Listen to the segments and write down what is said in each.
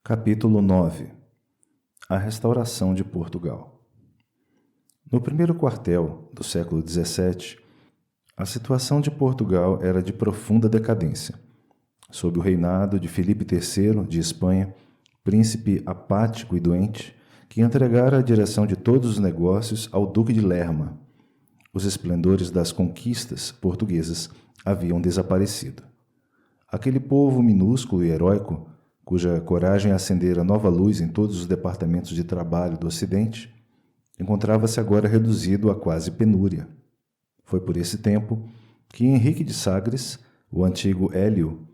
Capítulo 9. A restauração de Portugal. No primeiro quartel do século XVII, a situação de Portugal era de profunda decadência. Sob o reinado de Filipe III de Espanha, príncipe apático e doente, que entregara a direção de todos os negócios ao Duque de Lerma, os esplendores das conquistas portuguesas haviam desaparecido. Aquele povo minúsculo e heróico, cuja coragem acendera nova luz em todos os departamentos de trabalho do Ocidente, encontrava-se agora reduzido a quase penúria. Foi por esse tempo que Henrique de Sagres, o antigo Hélio,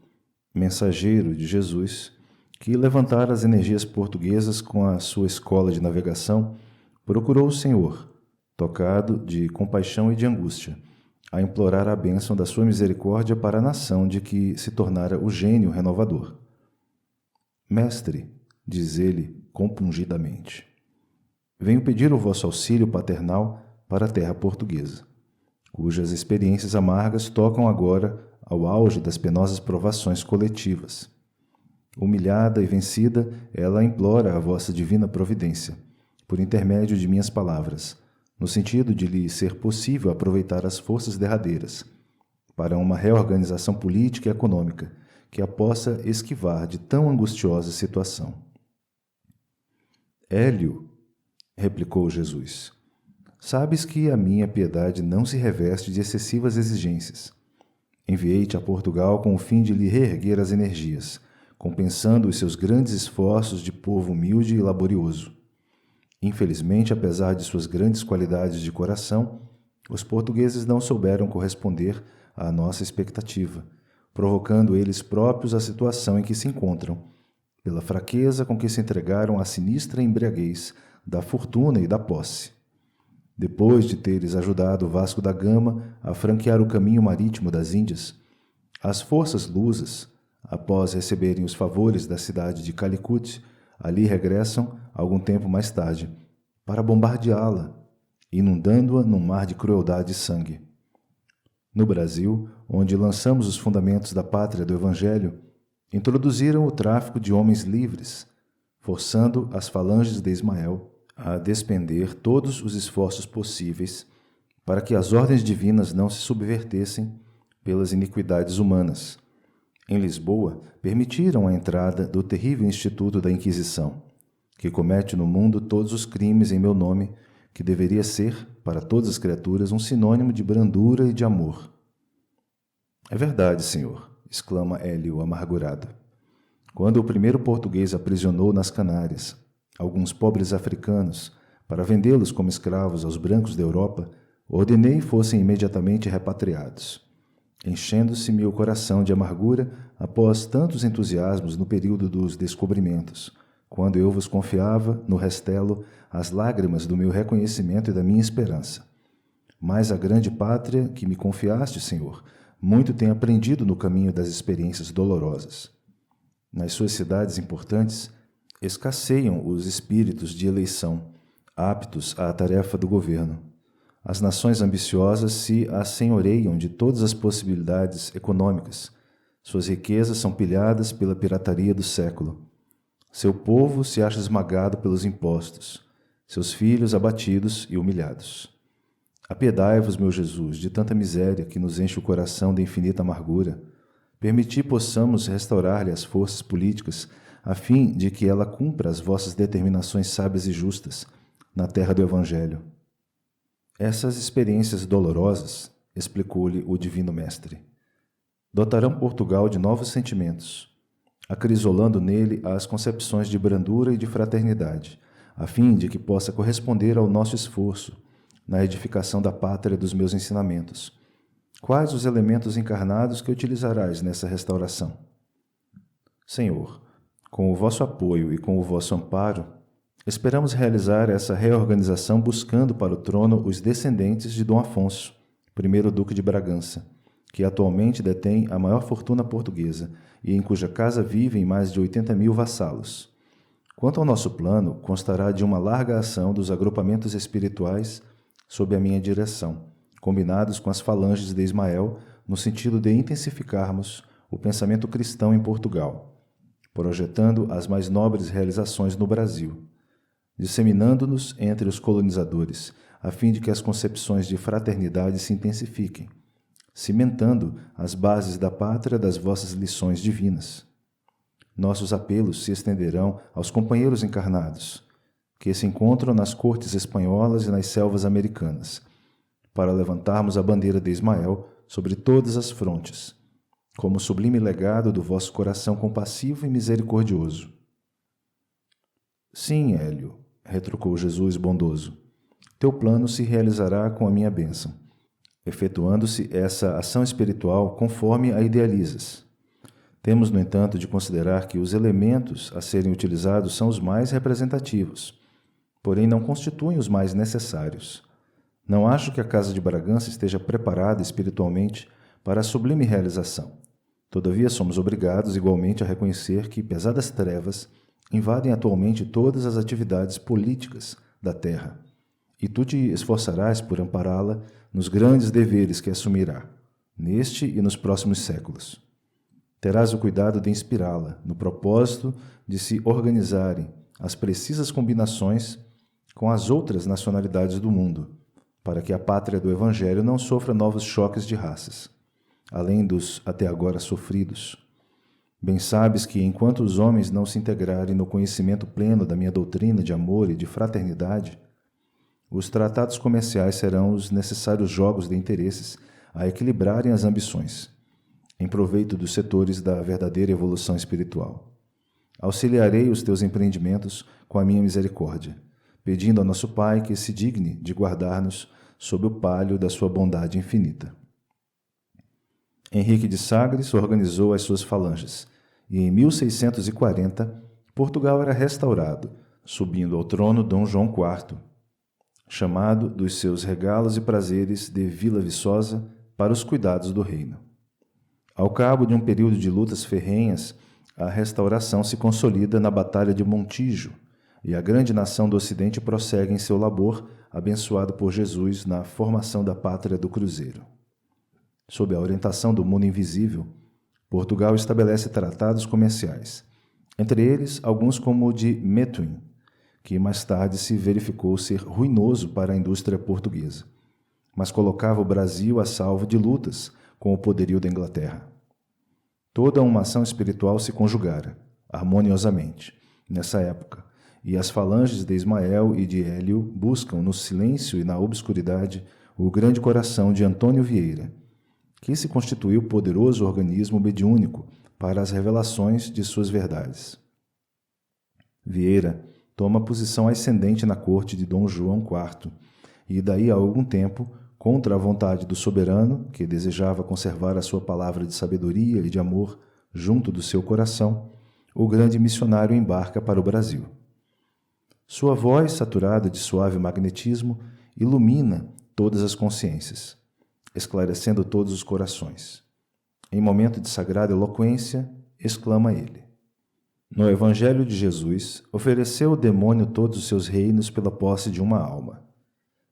mensageiro de Jesus, que levantara as energias portuguesas com a sua escola de navegação, procurou o Senhor, tocado de compaixão e de angústia, a implorar a bênção da sua misericórdia para a nação de que se tornara o gênio renovador. Mestre, diz ele compungidamente, venho pedir o vosso auxílio paternal para a terra portuguesa, cujas experiências amargas tocam agora ao auge das penosas provações coletivas. Humilhada e vencida, ela implora a vossa divina providência, por intermédio de minhas palavras, no sentido de lhe ser possível aproveitar as forças derradeiras para uma reorganização política e econômica que a possa esquivar de tão angustiosa situação. Hélio, replicou Jesus, sabes que a minha piedade não se reveste de excessivas exigências. Enviei-te a Portugal com o fim de lhe reerguer as energias, compensando os seus grandes esforços de povo humilde e laborioso. Infelizmente, apesar de suas grandes qualidades de coração, os portugueses não souberam corresponder à nossa expectativa, provocando eles próprios a situação em que se encontram, pela fraqueza com que se entregaram à sinistra embriaguez da fortuna e da posse. Depois de teres ajudado Vasco da Gama a franquear o caminho marítimo das Índias, as forças lusas, após receberem os favores da cidade de Calicut, ali regressam, algum tempo mais tarde, para bombardeá-la, inundando-a num mar de crueldade e sangue. No Brasil, onde lançamos os fundamentos da pátria do Evangelho, introduziram o tráfico de homens livres, forçando as falanges de Ismael a despender todos os esforços possíveis para que as ordens divinas não se subvertessem pelas iniquidades humanas. Em Lisboa, permitiram a entrada do terrível Instituto da Inquisição, que comete no mundo todos os crimes em meu nome, que deveria ser, para todas as criaturas, um sinônimo de brandura e de amor. É verdade, senhor, exclama Hélio amargurado. Quando o primeiro português aprisionou nas Canárias alguns pobres africanos para vendê-los como escravos aos brancos da Europa, ordenei fossem imediatamente repatriados, enchendo-se-me o coração de amargura após tantos entusiasmos no período dos descobrimentos, quando eu vos confiava, no restelo, as lágrimas do meu reconhecimento e da minha esperança. Mas a grande pátria que me confiaste, Senhor, muito tem aprendido no caminho das experiências dolorosas. Nas suas cidades importantes, escasseiam os espíritos de eleição, aptos à tarefa do governo. As nações ambiciosas se assenhoreiam de todas as possibilidades econômicas. Suas riquezas são pilhadas pela pirataria do século. Seu povo se acha esmagado pelos impostos, seus filhos abatidos e humilhados. Apiedai-vos, meu Jesus, de tanta miséria que nos enche o coração de infinita amargura. Permiti possamos restaurar-lhe as forças políticas, a fim de que ela cumpra as vossas determinações sábias e justas na terra do Evangelho. Essas experiências dolorosas, explicou-lhe o Divino Mestre, dotarão Portugal de novos sentimentos, acrisolando nele as concepções de brandura e de fraternidade, a fim de que possa corresponder ao nosso esforço na edificação da pátria dos meus ensinamentos. Quais os elementos encarnados que utilizarás nessa restauração? Senhor, com o vosso apoio e com o vosso amparo, esperamos realizar essa reorganização buscando para o trono os descendentes de Dom Afonso, primeiro Duque de Bragança, que atualmente detém a maior fortuna portuguesa e em cuja casa vivem mais de 80.000 vassalos. Quanto ao nosso plano, constará de uma larga ação dos agrupamentos espirituais sob a minha direção, combinados com as falanges de Ismael, no sentido de intensificarmos o pensamento cristão em Portugal, projetando as mais nobres realizações no Brasil, disseminando-nos entre os colonizadores, a fim de que as concepções de fraternidade se intensifiquem, cimentando as bases da pátria das vossas lições divinas. Nossos apelos se estenderão aos companheiros encarnados, que se encontram nas cortes espanholas e nas selvas americanas, para levantarmos a bandeira de Ismael sobre todas as frontes, como sublime legado do vosso coração compassivo e misericordioso. Sim, Hélio, retrucou Jesus bondoso, teu plano se realizará com a minha bênção, efetuando-se essa ação espiritual conforme a idealizas. Temos, no entanto, de considerar que os elementos a serem utilizados são os mais representativos, porém não constituem os mais necessários. Não acho que a Casa de Bragança esteja preparada espiritualmente para a sublime realização. Todavia, somos obrigados igualmente a reconhecer que pesadas trevas invadem atualmente todas as atividades políticas da terra, e tu te esforçarás por ampará-la nos grandes deveres que assumirá, neste e nos próximos séculos. Terás o cuidado de inspirá-la, no propósito de se organizarem as precisas combinações com as outras nacionalidades do mundo, para que a pátria do Evangelho não sofra novos choques de raças, além dos até agora sofridos. Bem sabes que, enquanto os homens não se integrarem no conhecimento pleno da minha doutrina de amor e de fraternidade, os tratados comerciais serão os necessários jogos de interesses a equilibrarem as ambições, em proveito dos setores da verdadeira evolução espiritual. Auxiliarei os teus empreendimentos com a minha misericórdia, pedindo ao nosso Pai que se digne de guardar-nos sob o palio da sua bondade infinita. Henrique de Sagres organizou as suas falanges, e em 1640 Portugal era restaurado, subindo ao trono Dom João IV, chamado dos seus regalos e prazeres de Vila Viçosa para os cuidados do reino. Ao cabo de um período de lutas ferrenhas, a restauração se consolida na Batalha de Montijo, e a grande nação do Ocidente prossegue em seu labor, abençoado por Jesus na formação da pátria do Cruzeiro. Sob a orientação do mundo invisível, Portugal estabelece tratados comerciais, entre eles alguns como o de Methuen, que mais tarde se verificou ser ruinoso para a indústria portuguesa, mas colocava o Brasil a salvo de lutas com o poderio da Inglaterra. Toda uma ação espiritual se conjugara, harmoniosamente, nessa época, e as falanges de Ismael e de Hélio buscam no silêncio e na obscuridade o grande coração de Antônio Vieira, que se constituiu poderoso organismo mediúnico para as revelações de suas verdades. Vieira toma posição ascendente na corte de Dom João IV, e daí a algum tempo, contra a vontade do soberano, que desejava conservar a sua palavra de sabedoria e de amor junto do seu coração, o grande missionário embarca para o Brasil. Sua voz, saturada de suave magnetismo, ilumina todas as consciências, esclarecendo todos os corações. Em momento de sagrada eloquência, exclama ele: no Evangelho de Jesus, ofereceu o demônio todos os seus reinos pela posse de uma alma.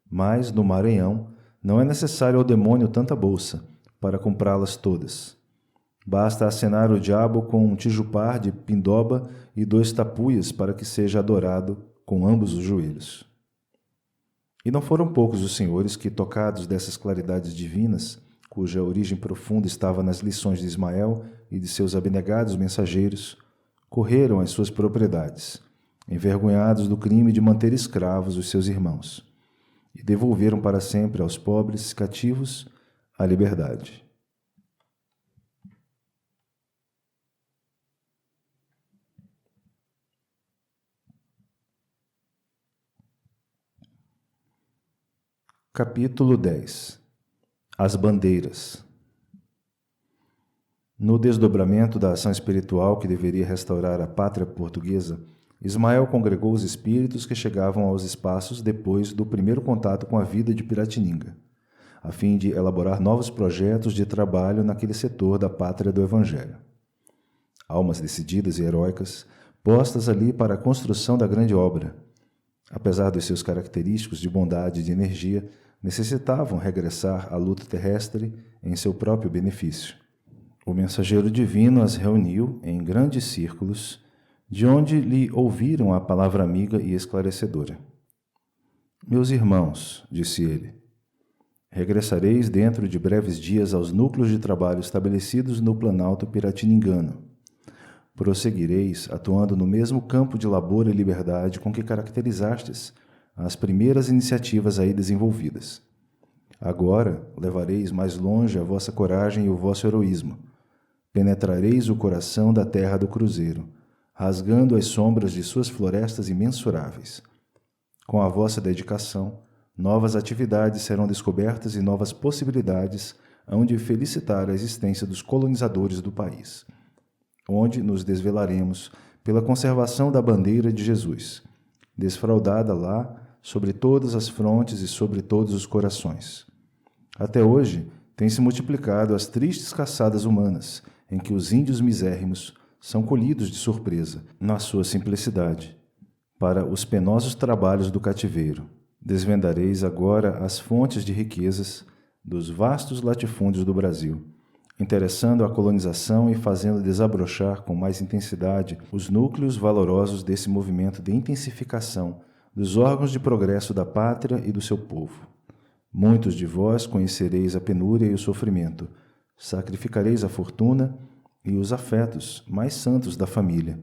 Mas, no Maranhão, não é necessário ao demônio tanta bolsa para comprá-las todas. Basta acenar o diabo com um tijupar de pindoba e 2 tapuias para que seja adorado com ambos os joelhos. E não foram poucos os senhores que, tocados dessas claridades divinas, cuja origem profunda estava nas lições de Ismael e de seus abnegados mensageiros, correram às suas propriedades, envergonhados do crime de manter escravos os seus irmãos, e devolveram para sempre aos pobres cativos a liberdade. Capítulo 10. As bandeiras. No desdobramento da ação espiritual que deveria restaurar a pátria portuguesa, Ismael congregou os espíritos que chegavam aos espaços depois do primeiro contato com a vida de Piratininga, a fim de elaborar novos projetos de trabalho naquele setor da pátria do Evangelho. Almas decididas e heróicas, postas ali para a construção da grande obra, apesar dos seus característicos de bondade e de energia, necessitavam regressar à luta terrestre em seu próprio benefício. O mensageiro divino as reuniu em grandes círculos, de onde lhe ouviram a palavra amiga e esclarecedora. Meus irmãos, disse ele, regressareis dentro de breves dias aos núcleos de trabalho estabelecidos no Planalto Piratiningano. Prosseguireis atuando no mesmo campo de labor e liberdade com que caracterizastes as primeiras iniciativas aí desenvolvidas. Agora levareis mais longe a vossa coragem e o vosso heroísmo. Penetrareis o coração da terra do cruzeiro, rasgando as sombras de suas florestas imensuráveis. Com a vossa dedicação, novas atividades serão descobertas e novas possibilidades hão de felicitar a existência dos colonizadores do país, onde nos desvelaremos pela conservação da bandeira de Jesus, desfraldada lá sobre todas as frontes e sobre todos os corações. Até hoje, têm-se multiplicado as tristes caçadas humanas, em que os índios misérrimos são colhidos de surpresa, na sua simplicidade, para os penosos trabalhos do cativeiro. Desvendareis agora as fontes de riquezas dos vastos latifúndios do Brasil, interessando a colonização e fazendo desabrochar com mais intensidade os núcleos valorosos desse movimento de intensificação dos órgãos de progresso da pátria e do seu povo. Muitos de vós conhecereis a penúria e o sofrimento, sacrificareis a fortuna e os afetos mais santos da família,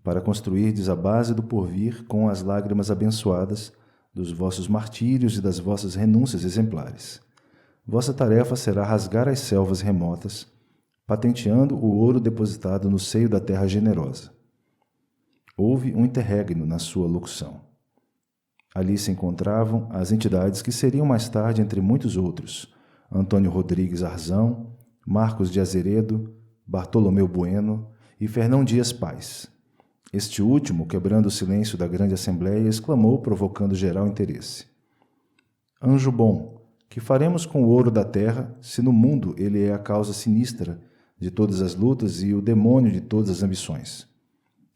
para construirdes a base do porvir com as lágrimas abençoadas dos vossos martírios e das vossas renúncias exemplares. Vossa tarefa será rasgar as selvas remotas, patenteando o ouro depositado no seio da terra generosa. Houve um interregno na sua locução. Ali se encontravam as entidades que seriam mais tarde, entre muitos outros, Antônio Rodrigues Arzão, Marcos de Azeredo, Bartolomeu Bueno e Fernão Dias Paz. Este último, quebrando o silêncio da grande assembleia, exclamou, provocando geral interesse: Anjo bom, que faremos com o ouro da terra, se no mundo ele é a causa sinistra de todas as lutas e o demônio de todas as ambições?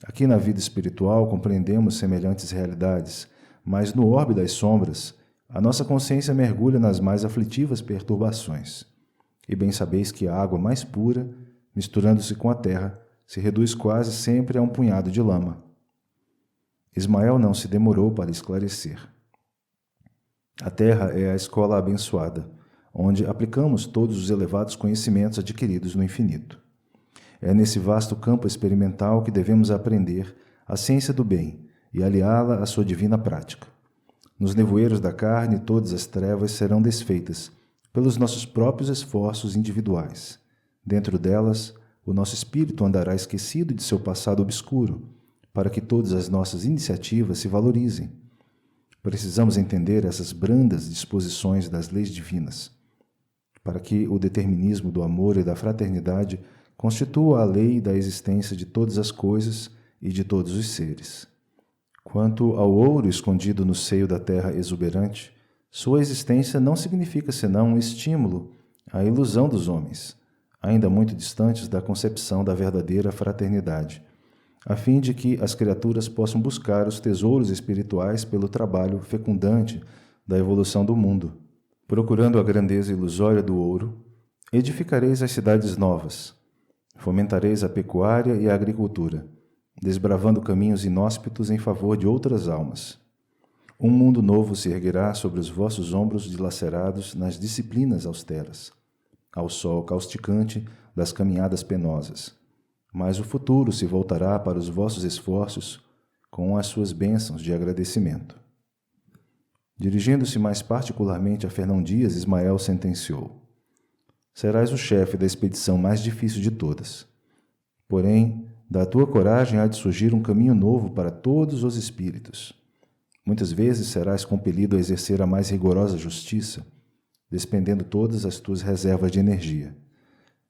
Aqui na vida espiritual compreendemos semelhantes realidades, mas no orbe das sombras, a nossa consciência mergulha nas mais aflitivas perturbações. E bem sabeis que a água mais pura, misturando-se com a terra, se reduz quase sempre a um punhado de lama. Ismael não se demorou para esclarecer. A terra é a escola abençoada, onde aplicamos todos os elevados conhecimentos adquiridos no infinito. É nesse vasto campo experimental que devemos aprender a ciência do bem e aliá-la à sua divina prática. Nos nevoeiros da carne, todas as trevas serão desfeitas pelos nossos próprios esforços individuais. Dentro delas, o nosso espírito andará esquecido de seu passado obscuro, para que todas as nossas iniciativas se valorizem. Precisamos entender essas brandas disposições das leis divinas, para que o determinismo do amor e da fraternidade constitua a lei da existência de todas as coisas e de todos os seres. Quanto ao ouro escondido no seio da terra exuberante, sua existência não significa senão um estímulo à ilusão dos homens, ainda muito distantes da concepção da verdadeira fraternidade, a fim de que as criaturas possam buscar os tesouros espirituais pelo trabalho fecundante da evolução do mundo. Procurando a grandeza ilusória do ouro, edificareis as cidades novas, fomentareis a pecuária e a agricultura, desbravando caminhos inóspitos em favor de outras almas. Um mundo novo se erguerá sobre os vossos ombros dilacerados nas disciplinas austeras, ao sol causticante das caminhadas penosas. Mas o futuro se voltará para os vossos esforços com as suas bênçãos de agradecimento. Dirigindo-se mais particularmente a Fernão Dias, Ismael sentenciou: Serás o chefe da expedição mais difícil de todas. Porém, da tua coragem há de surgir um caminho novo para todos os espíritos. Muitas vezes serás compelido a exercer a mais rigorosa justiça, despendendo todas as tuas reservas de energia.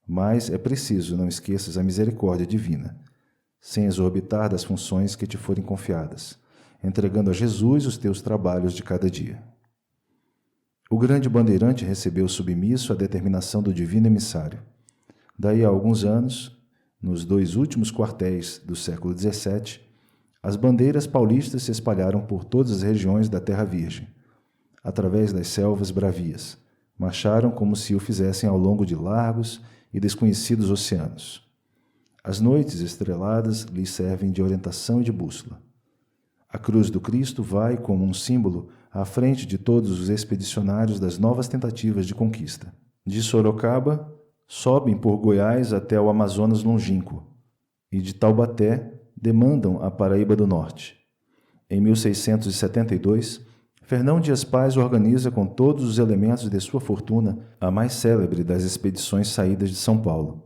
Mas é preciso não esqueças a misericórdia divina, sem exorbitar das funções que te forem confiadas, entregando a Jesus os teus trabalhos de cada dia. O grande bandeirante recebeu submisso a determinação do divino emissário. Daí a alguns anos, nos 2 últimos quartéis do século XVII, as bandeiras paulistas se espalharam por todas as regiões da Terra Virgem, através das selvas bravias. Marcharam como se o fizessem ao longo de largos e desconhecidos oceanos. As noites estreladas lhes servem de orientação e de bússola. A cruz do Cristo vai, como um símbolo, à frente de todos os expedicionários das novas tentativas de conquista. De Sorocaba, sobem por Goiás até o Amazonas longínquo, e de Taubaté demandam a Paraíba do Norte. Em 1672, Fernão Dias Paz organiza com todos os elementos de sua fortuna a mais célebre das expedições saídas de São Paulo.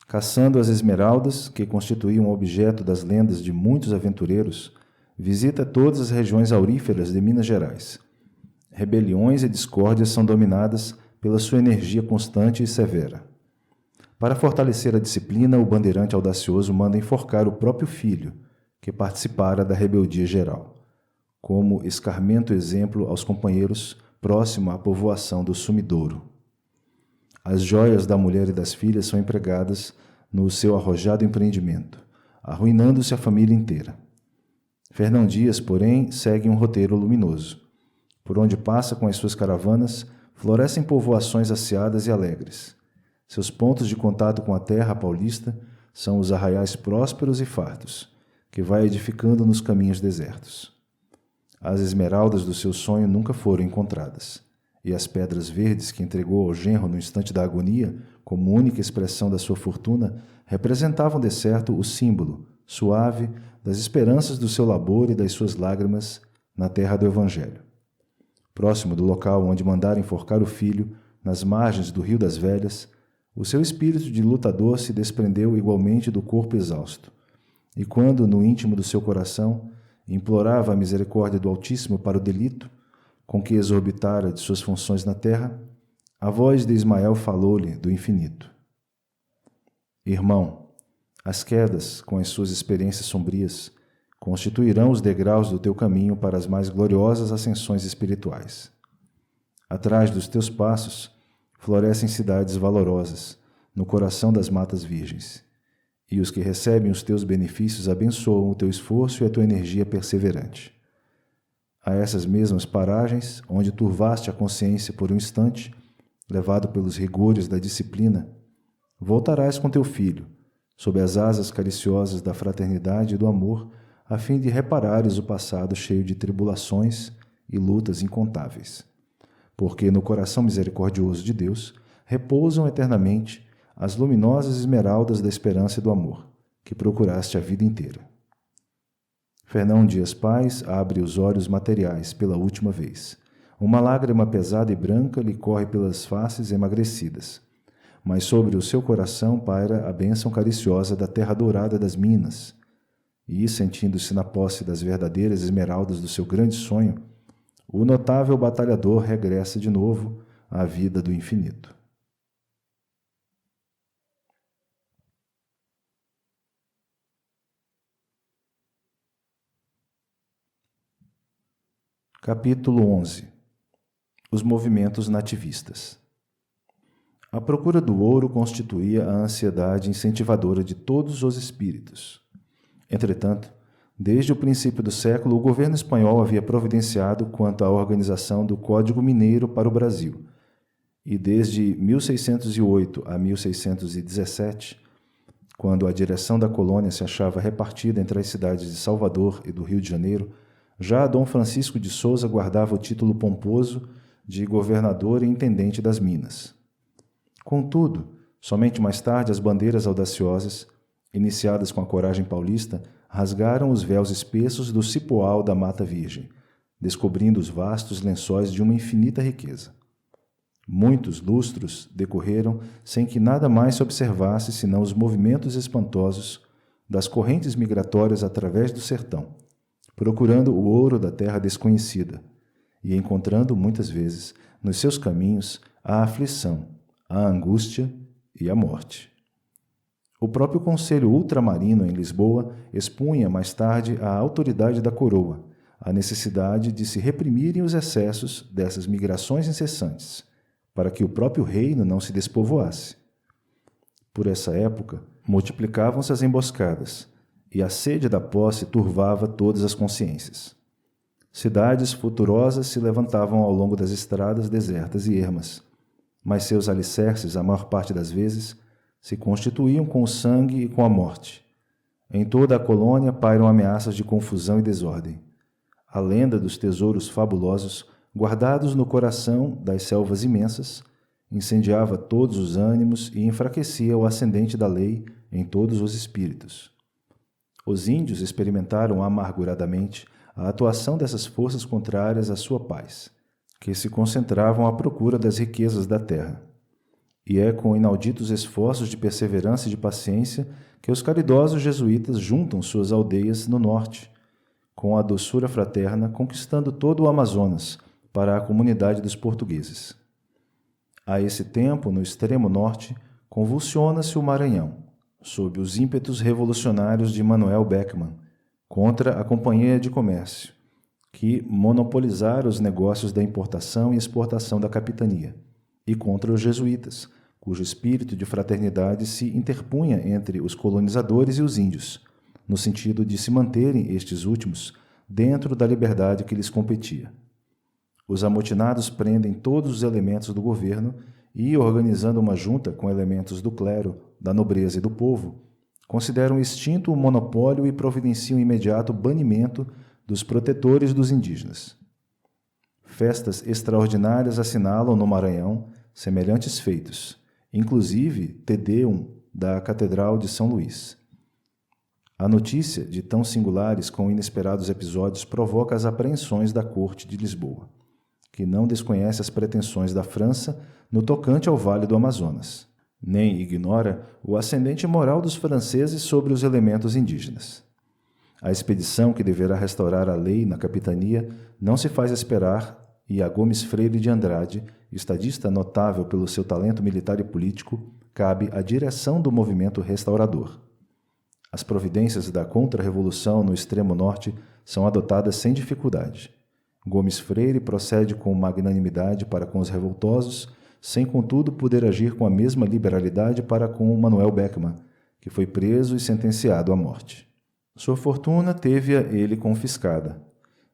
Caçando as esmeraldas, que constituíam objeto das lendas de muitos aventureiros, visita todas as regiões auríferas de Minas Gerais. Rebeliões e discórdias são dominadas pela sua energia constante e severa. Para fortalecer a disciplina, o bandeirante audacioso manda enforcar o próprio filho, que participara da rebeldia geral, como escarmento exemplo aos companheiros próximo à povoação do Sumidouro. As joias da mulher e das filhas são empregadas no seu arrojado empreendimento, arruinando-se a família inteira. Fernão Dias, porém, segue um roteiro luminoso. Por onde passa com as suas caravanas, florescem povoações asseadas e alegres. Seus pontos de contato com a terra paulista são os arraiais prósperos e fartos, que vai edificando nos caminhos desertos. As esmeraldas do seu sonho nunca foram encontradas, e as pedras verdes que entregou ao genro no instante da agonia, como única expressão da sua fortuna, representavam de certo o símbolo, suave, das esperanças do seu labor e das suas lágrimas na terra do Evangelho. Próximo do local onde mandara enforcar o filho, nas margens do Rio das Velhas, o seu espírito de lutador se desprendeu igualmente do corpo exausto, e quando, no íntimo do seu coração, implorava a misericórdia do Altíssimo para o delito, com que exorbitara de suas funções na terra, a voz de Ismael falou-lhe do infinito. Irmão, as quedas, com as suas experiências sombrias, constituirão os degraus do teu caminho para as mais gloriosas ascensões espirituais. Atrás dos teus passos, florescem cidades valorosas, no coração das matas virgens, e os que recebem os teus benefícios abençoam o teu esforço e a tua energia perseverante. A essas mesmas paragens, onde turvaste a consciência por um instante, levado pelos rigores da disciplina, voltarás com teu filho, sob as asas cariciosas da fraternidade e do amor, a fim de reparares o passado cheio de tribulações e lutas incontáveis. Porque no coração misericordioso de Deus repousam eternamente as luminosas esmeraldas da esperança e do amor, que procuraste a vida inteira. Fernão Dias Paz abre os olhos materiais pela última vez. Uma lágrima pesada e branca lhe corre pelas faces emagrecidas, mas sobre o seu coração paira a bênção cariciosa da terra dourada das Minas, e, sentindo-se na posse das verdadeiras esmeraldas do seu grande sonho, o notável batalhador regressa de novo à vida do infinito. Capítulo 11. Os movimentos nativistas. A procura do ouro constituía a ansiedade incentivadora de todos os espíritos. Entretanto, desde o princípio do século, o governo espanhol havia providenciado quanto à organização do Código Mineiro para o Brasil, e desde 1608 a 1617, quando a direção da colônia se achava repartida entre as cidades de Salvador e do Rio de Janeiro, já Dom Francisco de Souza guardava o título pomposo de governador e intendente das Minas. Contudo, somente mais tarde as bandeiras audaciosas, iniciadas com a coragem paulista, rasgaram os véus espessos do cipoal da Mata Virgem, descobrindo os vastos lençóis de uma infinita riqueza. Muitos lustros decorreram sem que nada mais se observasse senão os movimentos espantosos das correntes migratórias através do sertão, procurando o ouro da terra desconhecida e encontrando muitas vezes nos seus caminhos a aflição, a angústia e a morte. O próprio Conselho Ultramarino em Lisboa expunha mais tarde à autoridade da coroa a necessidade de se reprimirem os excessos dessas migrações incessantes, para que o próprio reino não se despovoasse. Por essa época, multiplicavam-se as emboscadas, e a sede da posse turvava todas as consciências. Cidades futurosas se levantavam ao longo das estradas desertas e ermas, mas seus alicerces, a maior parte das vezes, se constituíam com o sangue e com a morte. Em toda a colônia pairam ameaças de confusão e desordem. A lenda dos tesouros fabulosos, guardados no coração das selvas imensas, incendiava todos os ânimos e enfraquecia o ascendente da lei em todos os espíritos. Os índios experimentaram amarguradamente a atuação dessas forças contrárias à sua paz, que se concentravam à procura das riquezas da terra. E é com inauditos esforços de perseverança e de paciência que os caridosos jesuítas juntam suas aldeias no norte, com a doçura fraterna, conquistando todo o Amazonas para a comunidade dos portugueses. A esse tempo, no extremo norte, convulsiona-se o Maranhão, sob os ímpetos revolucionários de Manuel Beckmann, contra a Companhia de Comércio, que monopolizara os negócios da importação e exportação da capitania, e contra os jesuítas, cujo espírito de fraternidade se interpunha entre os colonizadores e os índios, no sentido de se manterem estes últimos dentro da liberdade que lhes competia. Os amotinados prendem todos os elementos do governo e, organizando uma junta com elementos do clero, da nobreza e do povo, consideram extinto o monopólio e providenciam imediato banimento dos protetores dos indígenas. Festas extraordinárias assinalam no Maranhão semelhantes feitos, inclusive Te Deum da Catedral de São Luís. A notícia de tão singulares com inesperados episódios provoca as apreensões da corte de Lisboa, que não desconhece as pretensões da França no tocante ao Vale do Amazonas, nem ignora o ascendente moral dos franceses sobre os elementos indígenas. A expedição que deverá restaurar a lei na capitania não se faz esperar e a Gomes Freire de Andrade, estadista notável pelo seu talento militar e político, cabe a direção do movimento restaurador. As providências da contra-revolução no extremo norte são adotadas sem dificuldade. Gomes Freire procede com magnanimidade para com os revoltosos, sem contudo poder agir com a mesma liberalidade para com Manuel Beckmann, que foi preso e sentenciado à morte. Sua fortuna teve-a ele confiscada,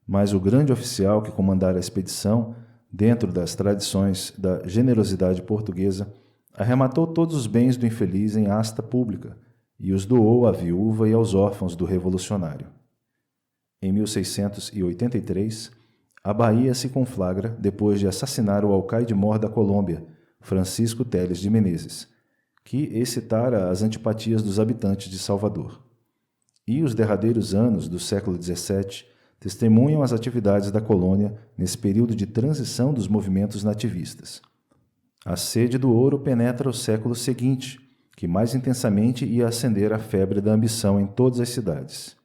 mas o grande oficial que comandara a expedição, dentro das tradições da generosidade portuguesa, arrematou todos os bens do infeliz em asta pública e os doou à viúva e aos órfãos do revolucionário. Em 1683, a Bahia se conflagra depois de assassinar o alcaide-mor da Colômbia, Francisco Teles de Menezes, que excitara as antipatias dos habitantes de Salvador. E os derradeiros anos do século XVII testemunham as atividades da colônia nesse período de transição dos movimentos nativistas. A sede do ouro penetra o século seguinte, que mais intensamente ia acender a febre da ambição em todas as cidades.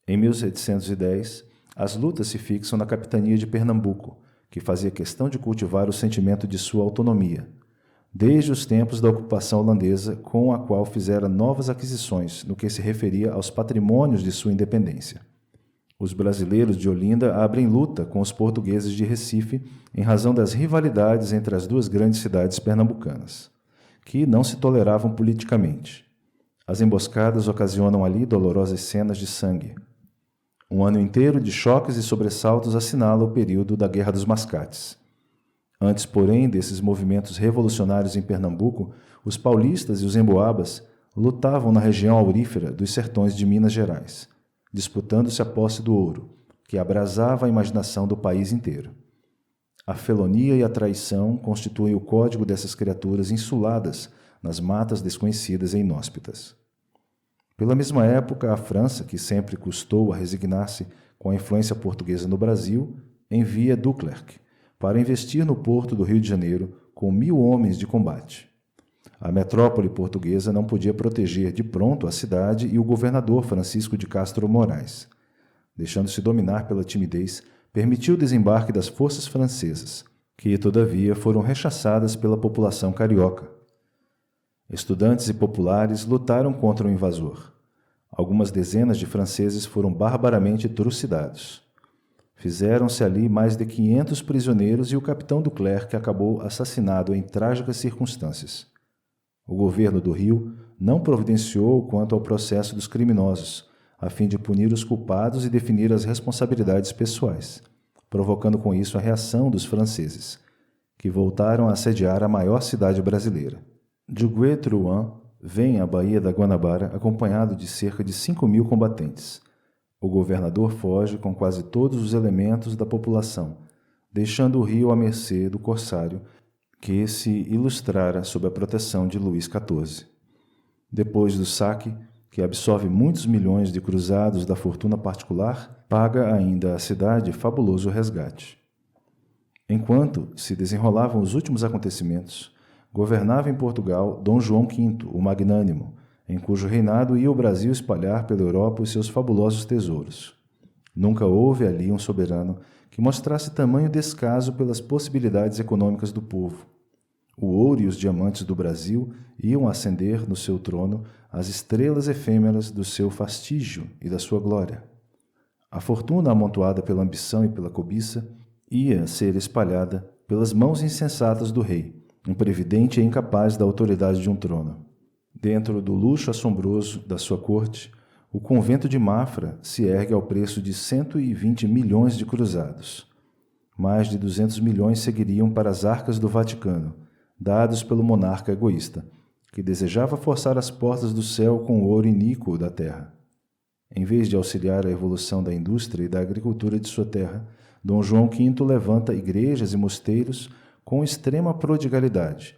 Em 1710, as lutas se fixam na capitania de Pernambuco, que fazia questão de cultivar o sentimento de sua autonomia, desde os tempos da ocupação holandesa, com a qual fizera novas aquisições no que se referia aos patrimônios de sua independência. Os brasileiros de Olinda abrem luta com os portugueses de Recife em razão das rivalidades entre as duas grandes cidades pernambucanas, que não se toleravam politicamente. As emboscadas ocasionam ali dolorosas cenas de sangue. Um ano inteiro de choques e sobressaltos assinala o período da Guerra dos Mascates. Antes, porém, desses movimentos revolucionários em Pernambuco, os paulistas e os emboabas lutavam na região aurífera dos sertões de Minas Gerais, disputando-se a posse do ouro, que abrasava a imaginação do país inteiro. A felonia e a traição constituem o código dessas criaturas insuladas nas matas desconhecidas e inóspitas. Pela mesma época, a França, que sempre custou a resignar-se com a influência portuguesa no Brasil, envia Duclerc para investir no porto do Rio de Janeiro com 1.000 homens de combate. A metrópole portuguesa não podia proteger de pronto a cidade e o governador Francisco de Castro Moraes. Deixando-se dominar pela timidez, permitiu o desembarque das forças francesas, que, todavia, foram rechaçadas pela população carioca. Estudantes e populares lutaram contra o invasor. Algumas dezenas de franceses foram barbaramente trucidados. Fizeram-se ali mais de 500 prisioneiros e o capitão Duclerc acabou assassinado em trágicas circunstâncias. O governo do Rio não providenciou quanto ao processo dos criminosos, a fim de punir os culpados e definir as responsabilidades pessoais, provocando com isso a reação dos franceses, que voltaram a assediar a maior cidade brasileira. Duguay-Trouin vem à Baía da Guanabara acompanhado de cerca de 5.000 combatentes. O governador foge com quase todos os elementos da população, deixando o rio à mercê do corsário que se ilustrara sob a proteção de Luís XIV. Depois do saque, que absorve muitos milhões de cruzados da fortuna particular, paga ainda à cidade fabuloso resgate. Enquanto se desenrolavam os últimos acontecimentos, governava em Portugal Dom João V, o Magnânimo, em cujo reinado ia o Brasil espalhar pela Europa os seus fabulosos tesouros. Nunca houve ali um soberano que mostrasse tamanho descaso pelas possibilidades econômicas do povo. O ouro e os diamantes do Brasil iam acender no seu trono as estrelas efêmeras do seu fastígio e da sua glória. A fortuna amontoada pela ambição e pela cobiça ia ser espalhada pelas mãos insensatas do rei, imprevidente e incapaz da autoridade de um trono. Dentro do luxo assombroso da sua corte, o convento de Mafra se ergue ao preço de 120 milhões de cruzados. Mais de 200 milhões seguiriam para as arcas do Vaticano, dados pelo monarca egoísta, que desejava forçar as portas do céu com o ouro iníquo da terra. Em vez de auxiliar a evolução da indústria e da agricultura de sua terra, Dom João V levanta igrejas e mosteiros com extrema prodigalidade,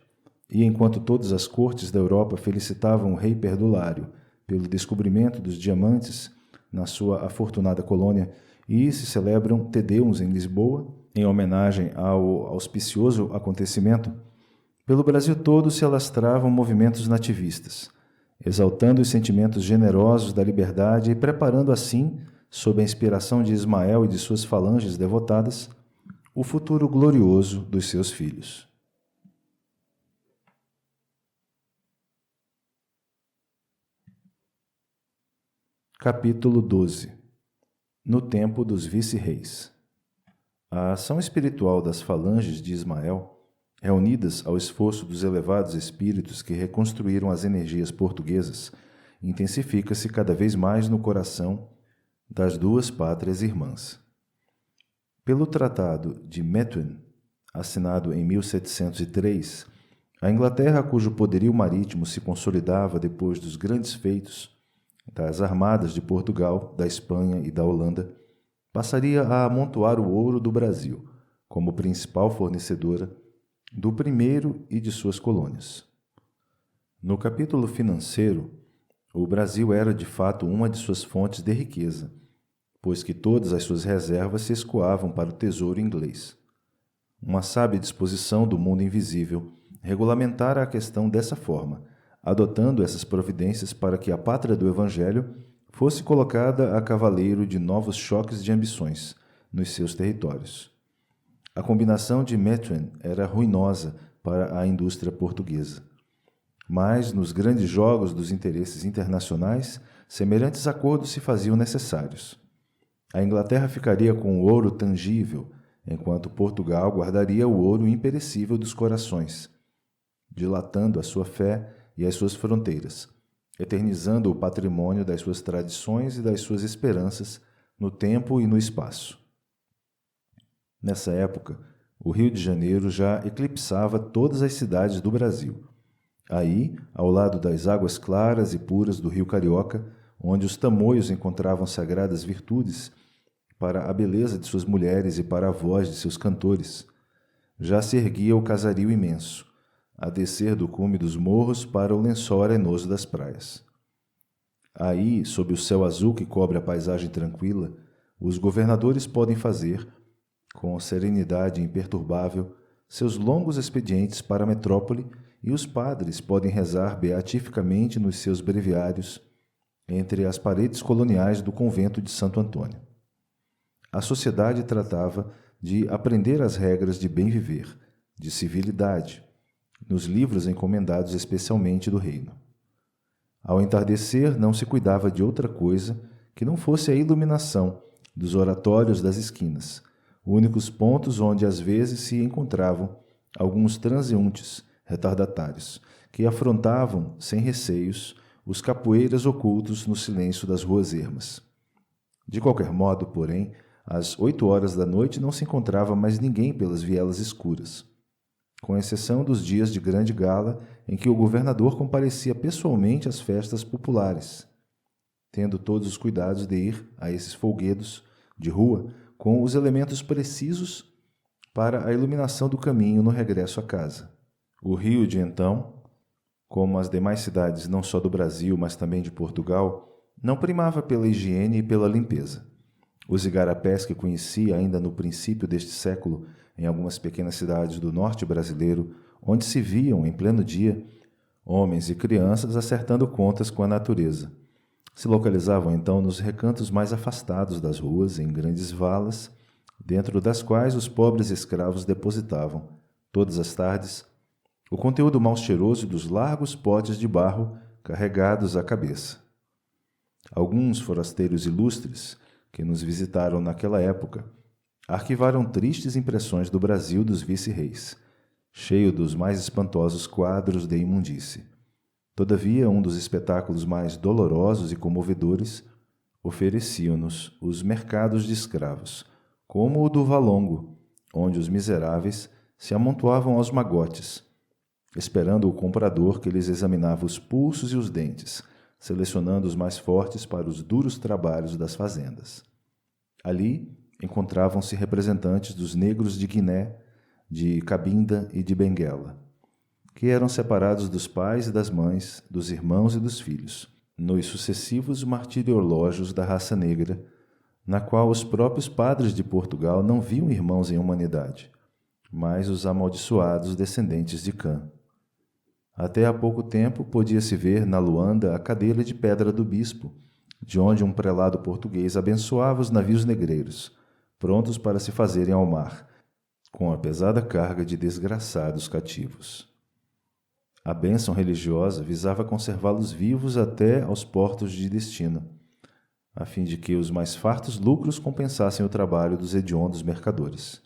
e enquanto todas as cortes da Europa felicitavam o rei perdulário pelo descobrimento dos diamantes na sua afortunada colônia e se celebram Te-Deums em Lisboa, em homenagem ao auspicioso acontecimento, pelo Brasil todo se alastravam movimentos nativistas, exaltando os sentimentos generosos da liberdade e preparando assim, sob a inspiração de Ismael e de suas falanges devotadas, o futuro glorioso dos seus filhos. Capítulo 12. No tempo dos vice-reis. A ação espiritual das falanges de Ismael, reunidas ao esforço dos elevados espíritos que reconstruíram as energias portuguesas, intensifica-se cada vez mais no coração das duas pátrias irmãs. Pelo Tratado de Methuen, assinado em 1703, a Inglaterra, cujo poderio marítimo se consolidava depois dos grandes feitos das armadas de Portugal, da Espanha e da Holanda, passaria a amontoar o ouro do Brasil como principal fornecedora do primeiro e de suas colônias. No capítulo financeiro, o Brasil era de fato uma de suas fontes de riqueza, pois que todas as suas reservas se escoavam para o tesouro inglês. Uma sábia disposição do mundo invisível regulamentara a questão dessa forma, adotando essas providências para que a pátria do Evangelho fosse colocada a cavaleiro de novos choques de ambições nos seus territórios. A combinação de Methuen era ruinosa para a indústria portuguesa. Mas, nos grandes jogos dos interesses internacionais, semelhantes acordos se faziam necessários. A Inglaterra ficaria com o ouro tangível, enquanto Portugal guardaria o ouro imperecível dos corações, dilatando a sua fé e as suas fronteiras, eternizando o patrimônio das suas tradições e das suas esperanças no tempo e no espaço. Nessa época, o Rio de Janeiro já eclipsava todas as cidades do Brasil. Aí, ao lado das águas claras e puras do Rio Carioca, onde os tamoios encontravam sagradas virtudes para a beleza de suas mulheres e para a voz de seus cantores, já se erguia o casario imenso, a descer do cume dos morros para o lençol arenoso das praias. Aí, sob o céu azul que cobre a paisagem tranquila, os governadores podem fazer, com serenidade imperturbável, seus longos expedientes para a metrópole e os padres podem rezar beatificamente nos seus breviários entre as paredes coloniais do convento de Santo Antônio. A sociedade tratava de aprender as regras de bem viver, de civilidade, nos livros encomendados especialmente do reino. Ao entardecer, não se cuidava de outra coisa que não fosse a iluminação dos oratórios das esquinas, únicos pontos onde às vezes se encontravam alguns transeuntes retardatários, que afrontavam, sem receios, os capoeiras ocultos no silêncio das ruas ermas. De qualquer modo, porém, às 8 horas da noite não se encontrava mais ninguém pelas vielas escuras. com exceção dos dias de grande gala em que o governador comparecia pessoalmente às festas populares, tendo todos os cuidados de ir a esses folguedos de rua com os elementos precisos para a iluminação do caminho no regresso à casa. O Rio de então, como as demais cidades não só do Brasil, mas também de Portugal, não primava pela higiene e pela limpeza. Os igarapés que conhecia ainda no princípio deste século em algumas pequenas cidades do norte brasileiro, onde se viam, em pleno dia, homens e crianças acertando contas com a natureza. Se localizavam então nos recantos mais afastados das ruas, em grandes valas, dentro das quais os pobres escravos depositavam, todas as tardes, o conteúdo mal cheiroso dos largos potes de barro carregados à cabeça. Alguns forasteiros ilustres, que nos visitaram naquela época, arquivaram tristes impressões do Brasil dos vice-reis, cheio dos mais espantosos quadros de imundície. Todavia, um dos espetáculos mais dolorosos e comovedores ofereciam-nos os mercados de escravos, como o do Valongo, onde os miseráveis se amontoavam aos magotes, esperando o comprador que lhes examinava os pulsos e os dentes, selecionando os mais fortes para os duros trabalhos das fazendas. Ali encontravam-se representantes dos negros de Guiné, de Cabinda e de Benguela, que eram separados dos pais e das mães, dos irmãos e dos filhos, nos sucessivos martiriológios da raça negra, na qual os próprios padres de Portugal não viam irmãos em humanidade, mas os amaldiçoados descendentes de Cã. Até há pouco tempo podia-se ver na Luanda a cadeira de pedra do bispo, de onde um prelado português abençoava os navios negreiros, prontos para se fazerem ao mar, com a pesada carga de desgraçados cativos. A bênção religiosa visava conservá-los vivos até aos portos de destino, a fim de que os mais fartos lucros compensassem o trabalho dos hediondos mercadores.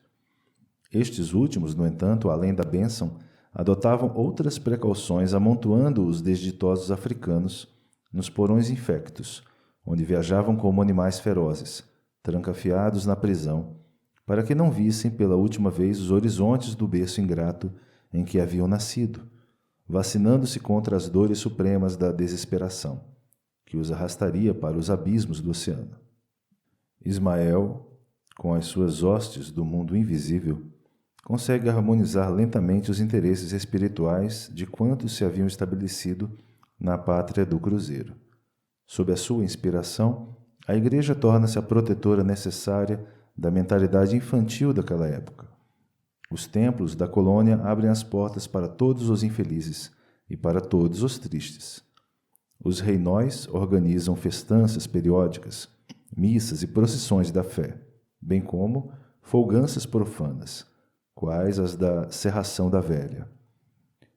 Estes últimos, no entanto, além da bênção, adotavam outras precauções, amontoando os desditosos africanos nos porões infectos, onde viajavam como animais ferozes, trancafiados na prisão, para que não vissem pela última vez os horizontes do berço ingrato em que haviam nascido, vacinando-se contra as dores supremas da desesperação, que os arrastaria para os abismos do oceano. Ismael, com as suas hostes do mundo invisível, consegue harmonizar lentamente os interesses espirituais de quantos se haviam estabelecido na pátria do cruzeiro. Sob a sua inspiração, a Igreja torna-se a protetora necessária da mentalidade infantil daquela época. Os templos da colônia abrem as portas para todos os infelizes e para todos os tristes. Os reinóis organizam festanças periódicas, missas e procissões da fé, bem como folganças profanas, quais as da Cerração da Velha.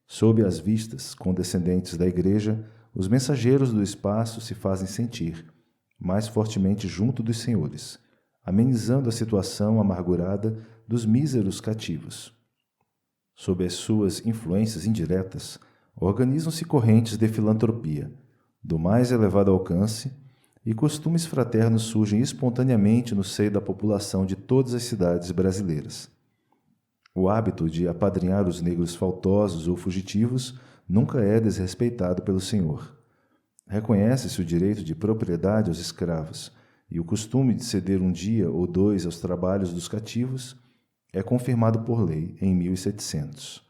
Sob as vistas condescendentes da Igreja, os mensageiros do espaço se fazem sentir, mais fortemente junto dos senhores, amenizando a situação amargurada dos míseros cativos. Sob as suas influências indiretas, organizam-se correntes de filantropia, do mais elevado alcance, e costumes fraternos surgem espontaneamente no seio da população de todas as cidades brasileiras. O hábito de apadrinhar os negros faltosos ou fugitivos nunca é desrespeitado pelo Senhor. Reconhece-se o direito de propriedade aos escravos, e o costume de ceder um dia ou dois aos trabalhos dos cativos é confirmado por lei em 1700.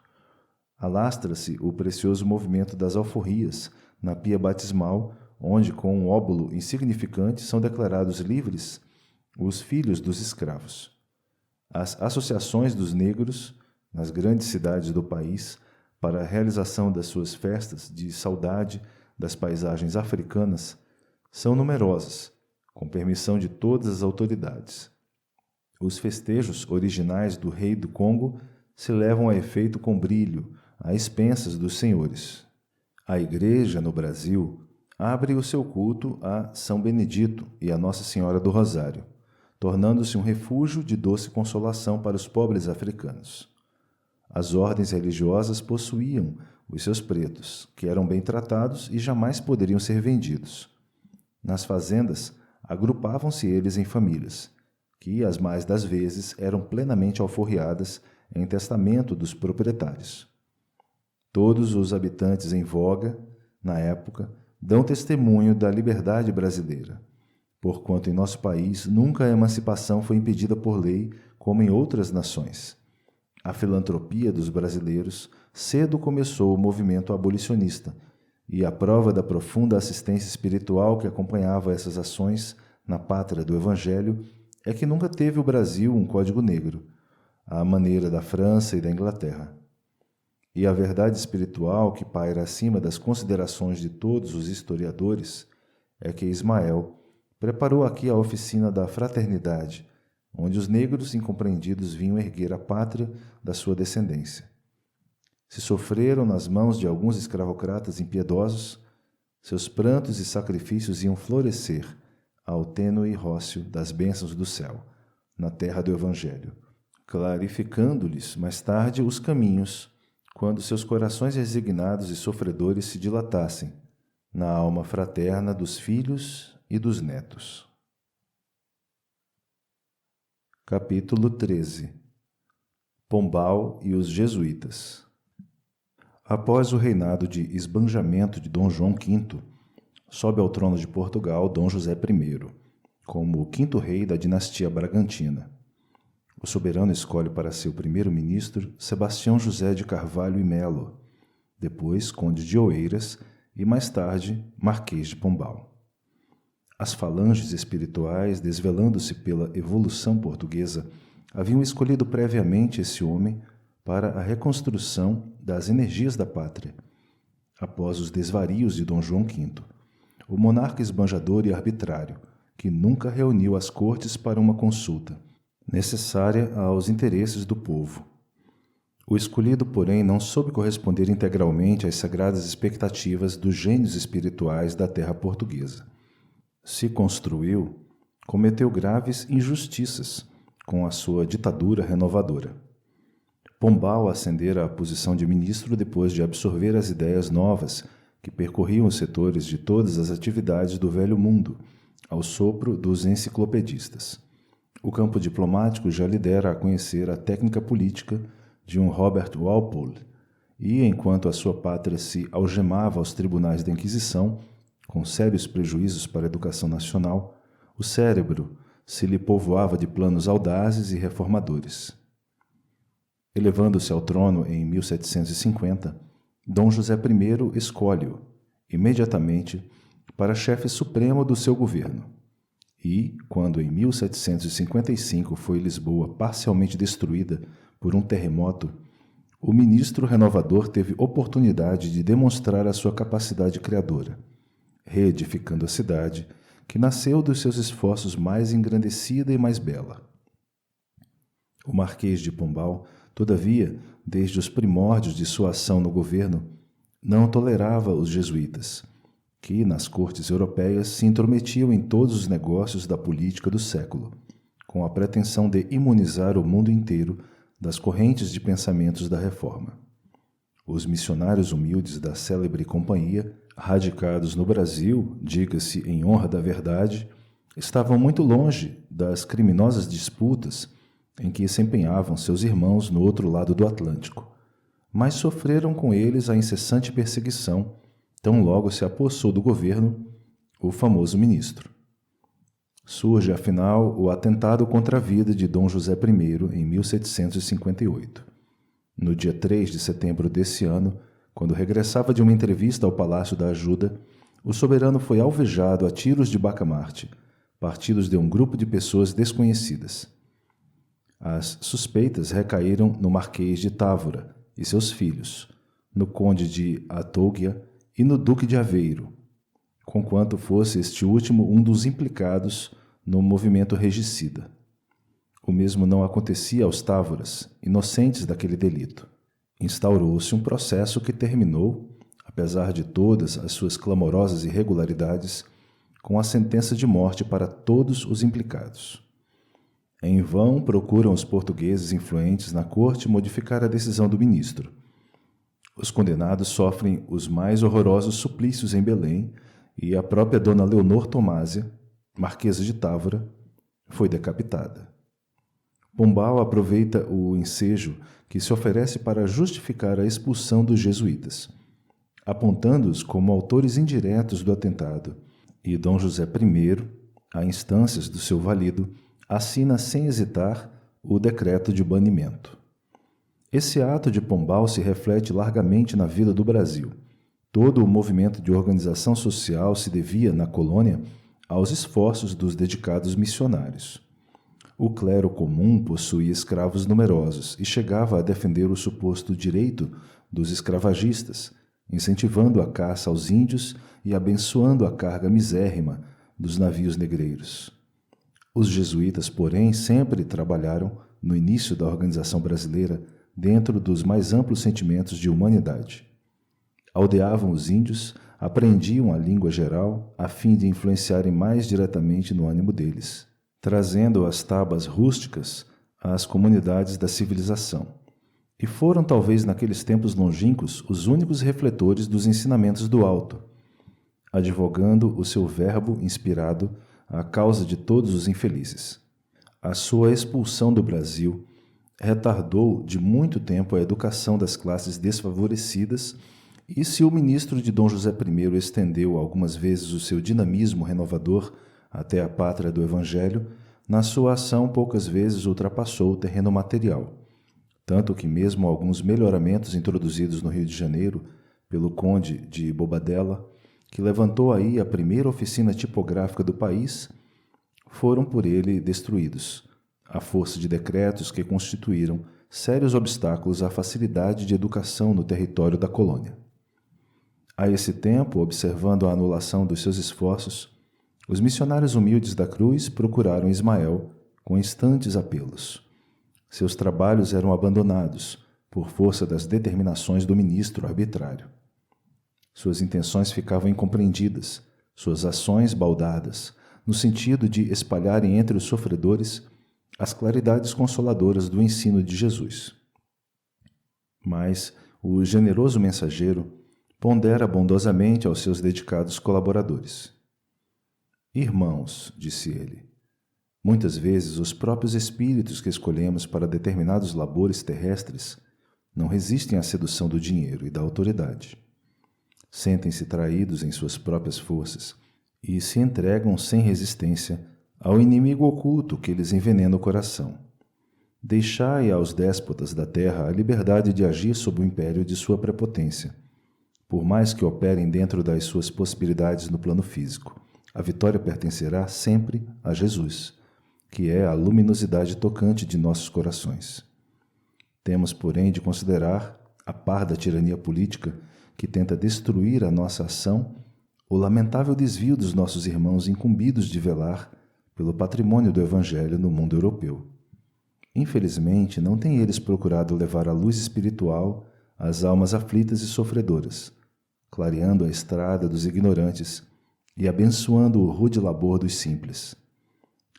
Alastra-se o precioso movimento das alforrias na pia batismal, onde, com um óbolo insignificante, são declarados livres os filhos dos escravos. As associações dos negros, nas grandes cidades do país, para a realização das suas festas de saudade das paisagens africanas, são numerosas, com permissão de todas as autoridades. Os festejos originais do rei do Congo se levam a efeito com brilho, a expensas dos senhores. A Igreja, no Brasil, abre o seu culto a São Benedito e a Nossa Senhora do Rosário, tornando-se um refúgio de doce consolação para os pobres africanos. As ordens religiosas possuíam os seus pretos, que eram bem tratados e jamais poderiam ser vendidos. Nas fazendas, agrupavam-se eles em famílias, que, as mais das vezes, eram plenamente alforriadas em testamento dos proprietários. Todos os habitantes em voga, na época, dão testemunho da liberdade brasileira, porquanto em nosso país nunca a emancipação foi impedida por lei como em outras nações. A filantropia dos brasileiros cedo começou o movimento abolicionista, e a prova da profunda assistência espiritual que acompanhava essas ações na pátria do Evangelho é que nunca teve o Brasil um código negro, à maneira da França e da Inglaterra. E a verdade espiritual que paira acima das considerações de todos os historiadores é que Ismael preparou aqui a oficina da fraternidade, onde os negros incompreendidos vinham erguer a pátria da sua descendência. Se sofreram nas mãos de alguns escravocratas impiedosos, seus prantos e sacrifícios iam florescer ao tênue rócio das bênçãos do céu, na terra do Evangelho, clarificando-lhes mais tarde os caminhos, quando seus corações resignados e sofredores se dilatassem na alma fraterna dos filhos e dos netos. Capítulo 13. Pombal e os Jesuítas. Após o reinado de esbanjamento de Dom João V, sobe ao trono de Portugal Dom José I, como o quinto rei da dinastia Bragantina. O soberano escolhe para seu primeiro-ministro Sebastião José de Carvalho e Melo, depois conde de Oeiras e mais tarde Marquês de Pombal. As falanges espirituais, desvelando-se pela evolução portuguesa, haviam escolhido previamente esse homem para a reconstrução das energias da pátria, após os desvarios de Dom João V, o monarca esbanjador e arbitrário, que nunca reuniu as cortes para uma consulta, necessária aos interesses do povo. O escolhido, porém, não soube corresponder integralmente às sagradas expectativas dos gênios espirituais da terra portuguesa. Se construiu, cometeu graves injustiças com a sua ditadura renovadora. Pombal ascendera à posição de ministro depois de absorver as ideias novas que percorriam os setores de todas as atividades do velho mundo, ao sopro dos enciclopedistas. O campo diplomático já lhe dera a conhecer a técnica política de um Robert Walpole, e enquanto a sua pátria se algemava aos tribunais da Inquisição, com sérios prejuízos para a educação nacional, o cérebro se lhe povoava de planos audazes e reformadores. Elevando-se ao trono em 1750, Dom José I escolhe-o, imediatamente, para chefe supremo do seu governo. E, quando em 1755 foi Lisboa parcialmente destruída por um terremoto, o ministro renovador teve oportunidade de demonstrar a sua capacidade criadora, reedificando a cidade, que nasceu dos seus esforços mais engrandecida e mais bela. O Marquês de Pombal, todavia, desde os primórdios de sua ação no governo, não tolerava os jesuítas, que, nas cortes europeias, se intrometiam em todos os negócios da política do século, com a pretensão de imunizar o mundo inteiro das correntes de pensamentos da Reforma. Os missionários humildes da célebre companhia, radicados no Brasil, diga-se em honra da verdade, estavam muito longe das criminosas disputas em que se empenhavam seus irmãos no outro lado do Atlântico, mas sofreram com eles a incessante perseguição, tão logo se apossou do governo o famoso ministro. Surge, afinal, o atentado contra a vida de Dom José I em 1758. No dia 3 de setembro desse ano, quando regressava de uma entrevista ao Palácio da Ajuda, o soberano foi alvejado a tiros de bacamarte, partidos de um grupo de pessoas desconhecidas. As suspeitas recaíram no Marquês de Távora e seus filhos, no Conde de Atouguia e no Duque de Aveiro, conquanto fosse este último um dos implicados no movimento regicida. O mesmo não acontecia aos Távoras, inocentes daquele delito. Instaurou-se um processo que terminou, apesar de todas as suas clamorosas irregularidades, com a sentença de morte para todos os implicados. Em vão procuram os portugueses influentes na corte modificar a decisão do ministro. Os condenados sofrem os mais horrorosos suplícios em Belém e a própria dona Leonor Tomásia, marquesa de Távora, foi decapitada. Pombal aproveita o ensejo que se oferece para justificar a expulsão dos jesuítas, apontando-os como autores indiretos do atentado, e Dom José I, a instâncias do seu valido, assina sem hesitar o decreto de banimento. Esse ato de Pombal se reflete largamente na vida do Brasil. Todo o movimento de organização social se devia, na colônia, aos esforços dos dedicados missionários. O clero comum possuía escravos numerosos e chegava a defender o suposto direito dos escravagistas, incentivando a caça aos índios e abençoando a carga misérrima dos navios negreiros. Os jesuítas, porém, sempre trabalharam, no início da organização brasileira, dentro dos mais amplos sentimentos de humanidade. Aldeavam os índios, aprendiam a língua geral, a fim de influenciarem mais diretamente no ânimo deles, trazendo as tabas rústicas às comunidades da civilização. E foram, talvez naqueles tempos longínquos, os únicos refletores dos ensinamentos do alto, advogando o seu verbo inspirado à causa de todos os infelizes. A sua expulsão do Brasil retardou de muito tempo a educação das classes desfavorecidas, e se o ministro de Dom José I estendeu algumas vezes o seu dinamismo renovador até a pátria do Evangelho, na sua ação poucas vezes ultrapassou o terreno material, tanto que mesmo alguns melhoramentos introduzidos no Rio de Janeiro pelo conde de Bobadela, que levantou aí a primeira oficina tipográfica do país, foram por ele destruídos, à força de decretos que constituíram sérios obstáculos à facilidade de educação no território da colônia. A esse tempo, observando a anulação dos seus esforços, os missionários humildes da cruz procuraram Ismael com instantes apelos. Seus trabalhos eram abandonados por força das determinações do ministro arbitrário. Suas intenções ficavam incompreendidas, suas ações baldadas, no sentido de espalharem entre os sofredores as claridades consoladoras do ensino de Jesus. Mas o generoso mensageiro pondera bondosamente aos seus dedicados colaboradores. Irmãos, disse ele, muitas vezes os próprios espíritos que escolhemos para determinados labores terrestres não resistem à sedução do dinheiro e da autoridade. Sentem-se traídos em suas próprias forças e se entregam sem resistência ao inimigo oculto que lhes envenena o coração. Deixai aos déspotas da terra a liberdade de agir sob o império de sua prepotência. Por mais que operem dentro das suas possibilidades no plano físico, a vitória pertencerá sempre a Jesus, que é a luminosidade tocante de nossos corações. Temos, porém, de considerar, a par da tirania política que tenta destruir a nossa ação, o lamentável desvio dos nossos irmãos incumbidos de velar pelo patrimônio do Evangelho no mundo europeu. Infelizmente, não têm eles procurado levar a luz espiritual às almas aflitas e sofredoras, clareando a estrada dos ignorantes e abençoando o rude labor dos simples.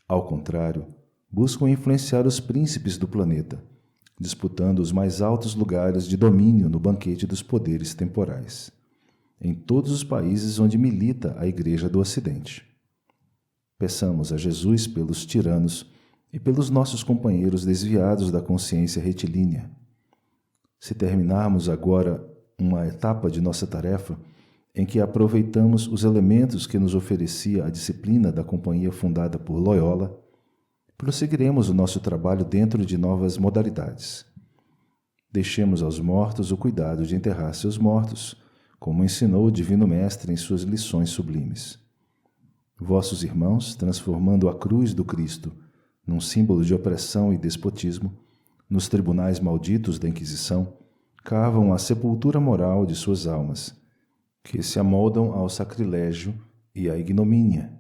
Ao contrário, buscam influenciar os príncipes do planeta, disputando os mais altos lugares de domínio no banquete dos poderes temporais, em todos os países onde milita a Igreja do Ocidente. Peçamos a Jesus pelos tiranos e pelos nossos companheiros desviados da consciência retilínea. Se terminarmos agora uma etapa de nossa tarefa, em que aproveitamos os elementos que nos oferecia a disciplina da companhia fundada por Loyola, prosseguiremos o nosso trabalho dentro de novas modalidades. Deixemos aos mortos o cuidado de enterrar seus mortos, como ensinou o Divino Mestre em suas lições sublimes. Vossos irmãos, transformando a cruz do Cristo num símbolo de opressão e despotismo, nos tribunais malditos da Inquisição, cavam a sepultura moral de suas almas, que se amoldam ao sacrilégio e à ignomínia.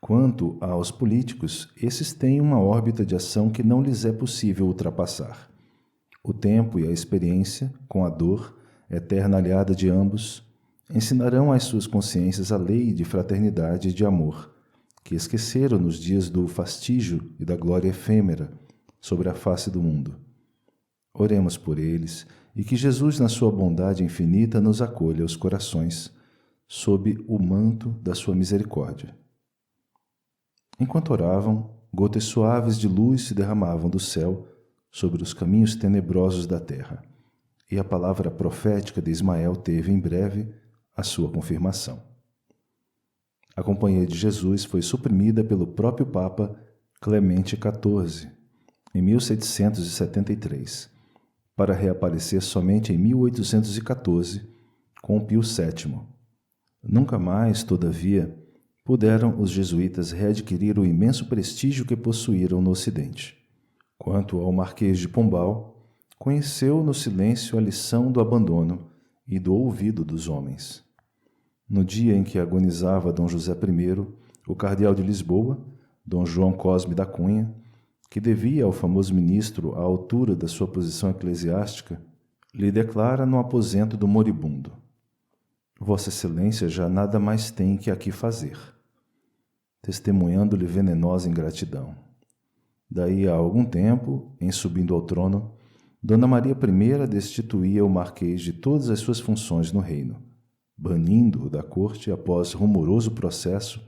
Quanto aos políticos, esses têm uma órbita de ação que não lhes é possível ultrapassar. O tempo e a experiência, com a dor, eterna aliada de ambos, ensinarão às suas consciências a lei de fraternidade e de amor, que esqueceram nos dias do fastígio e da glória efêmera sobre a face do mundo. Oremos por eles e que Jesus, na sua bondade infinita, nos acolha os corações, sob o manto da sua misericórdia. Enquanto oravam, gotas suaves de luz se derramavam do céu sobre os caminhos tenebrosos da terra, e a palavra profética de Ismael teve em breve a sua confirmação. A Companhia de Jesus foi suprimida pelo próprio Papa Clemente XIV em 1773, para reaparecer somente em 1814 com Pio VII. Nunca mais, todavia, puderam os jesuítas readquirir o imenso prestígio que possuíram no Ocidente. Quanto ao Marquês de Pombal, conheceu no silêncio a lição do abandono e do ouvido dos homens. No dia em que agonizava Dom José I, o cardeal de Lisboa, Dom João Cosme da Cunha, que devia ao famoso ministro a altura da sua posição eclesiástica, lhe declara no aposento do moribundo: Vossa Excelência já nada mais tem que aqui fazer, testemunhando-lhe venenosa ingratidão. Daí a algum tempo, em subindo ao trono, Dona Maria I destituía o Marquês de todas as suas funções no reino, banindo-o da corte após rumoroso processo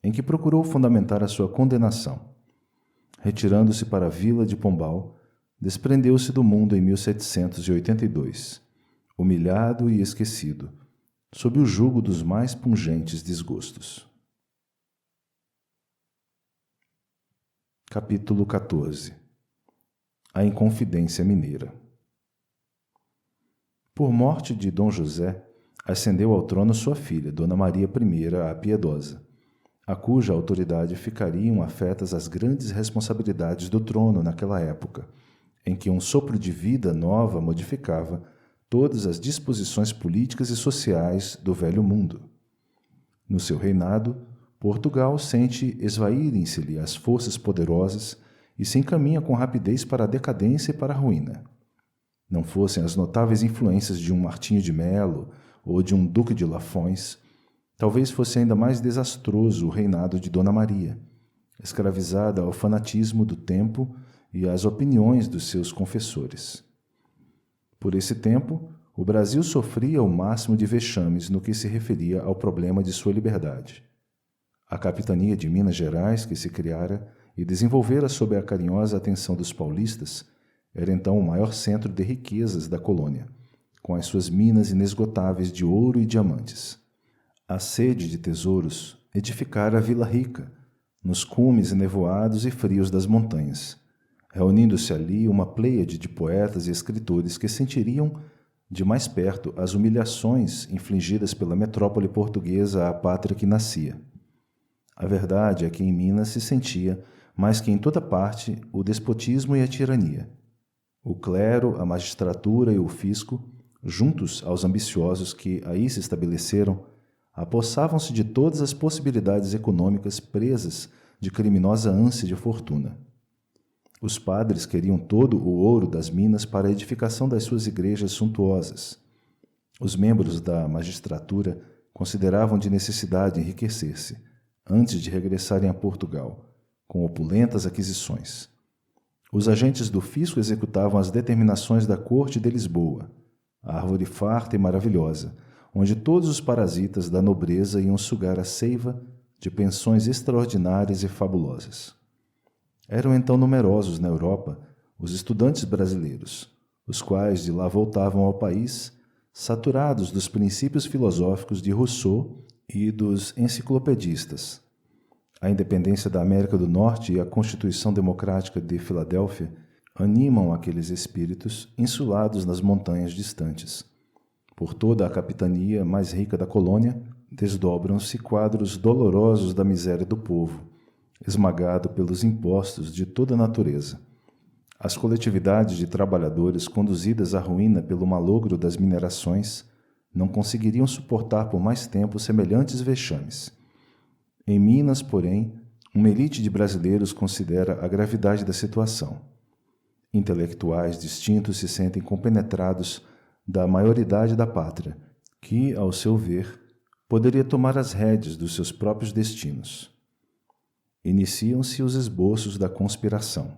em que procurou fundamentar a sua condenação. Retirando-se para a vila de Pombal, desprendeu-se do mundo em 1782, humilhado e esquecido, sob o jugo dos mais pungentes desgostos. Capítulo 14. A Inconfidência Mineira. Por morte de Dom José, ascendeu ao trono sua filha, Dona Maria I a Piedosa, a cuja autoridade ficariam afetas as grandes responsabilidades do trono naquela época, em que um sopro de vida nova modificava todas as disposições políticas e sociais do velho mundo. No seu reinado, Portugal sente esvaírem-se-lhe as forças poderosas e se encaminha com rapidez para a decadência e para a ruína. Não fossem as notáveis influências de um Martinho de Melo ou de um Duque de Lafões, talvez fosse ainda mais desastroso o reinado de Dona Maria, escravizada ao fanatismo do tempo e às opiniões dos seus confessores. Por esse tempo, o Brasil sofria o máximo de vexames no que se referia ao problema de sua liberdade. A capitania de Minas Gerais, que se criara e desenvolvera sob a carinhosa atenção dos paulistas, era então o maior centro de riquezas da colônia, com as suas minas inesgotáveis de ouro e diamantes. A sede de tesouros edificara a Vila Rica, nos cumes enevoados e frios das montanhas, reunindo-se ali uma pleiade de poetas e escritores que sentiriam de mais perto as humilhações infligidas pela metrópole portuguesa à pátria que nascia. A verdade é que em Minas se sentia, mais que em toda parte, o despotismo e a tirania. O clero, a magistratura e o fisco, juntos aos ambiciosos que aí se estabeleceram, apossavam-se de todas as possibilidades econômicas presas de criminosa ânsia de fortuna. Os padres queriam todo o ouro das minas para a edificação das suas igrejas suntuosas. Os membros da magistratura consideravam de necessidade enriquecer-se, antes de regressarem a Portugal, com opulentas aquisições. Os agentes do fisco executavam as determinações da corte de Lisboa, a árvore farta e maravilhosa, onde todos os parasitas da nobreza iam sugar a seiva de pensões extraordinárias e fabulosas. Eram então numerosos na Europa os estudantes brasileiros, os quais de lá voltavam ao país, saturados dos princípios filosóficos de Rousseau e dos enciclopedistas. A independência da América do Norte e a Constituição Democrática de Filadélfia animam aqueles espíritos insulados nas montanhas distantes. Por toda a capitania mais rica da colônia, desdobram-se quadros dolorosos da miséria do povo, esmagado pelos impostos de toda a natureza. As coletividades de trabalhadores conduzidas à ruína pelo malogro das minerações não conseguiriam suportar por mais tempo semelhantes vexames. Em Minas, porém, uma elite de brasileiros considera a gravidade da situação. Intelectuais distintos se sentem compenetrados da maioridade da pátria, que, ao seu ver, poderia tomar as rédeas dos seus próprios destinos. Iniciam-se os esboços da conspiração.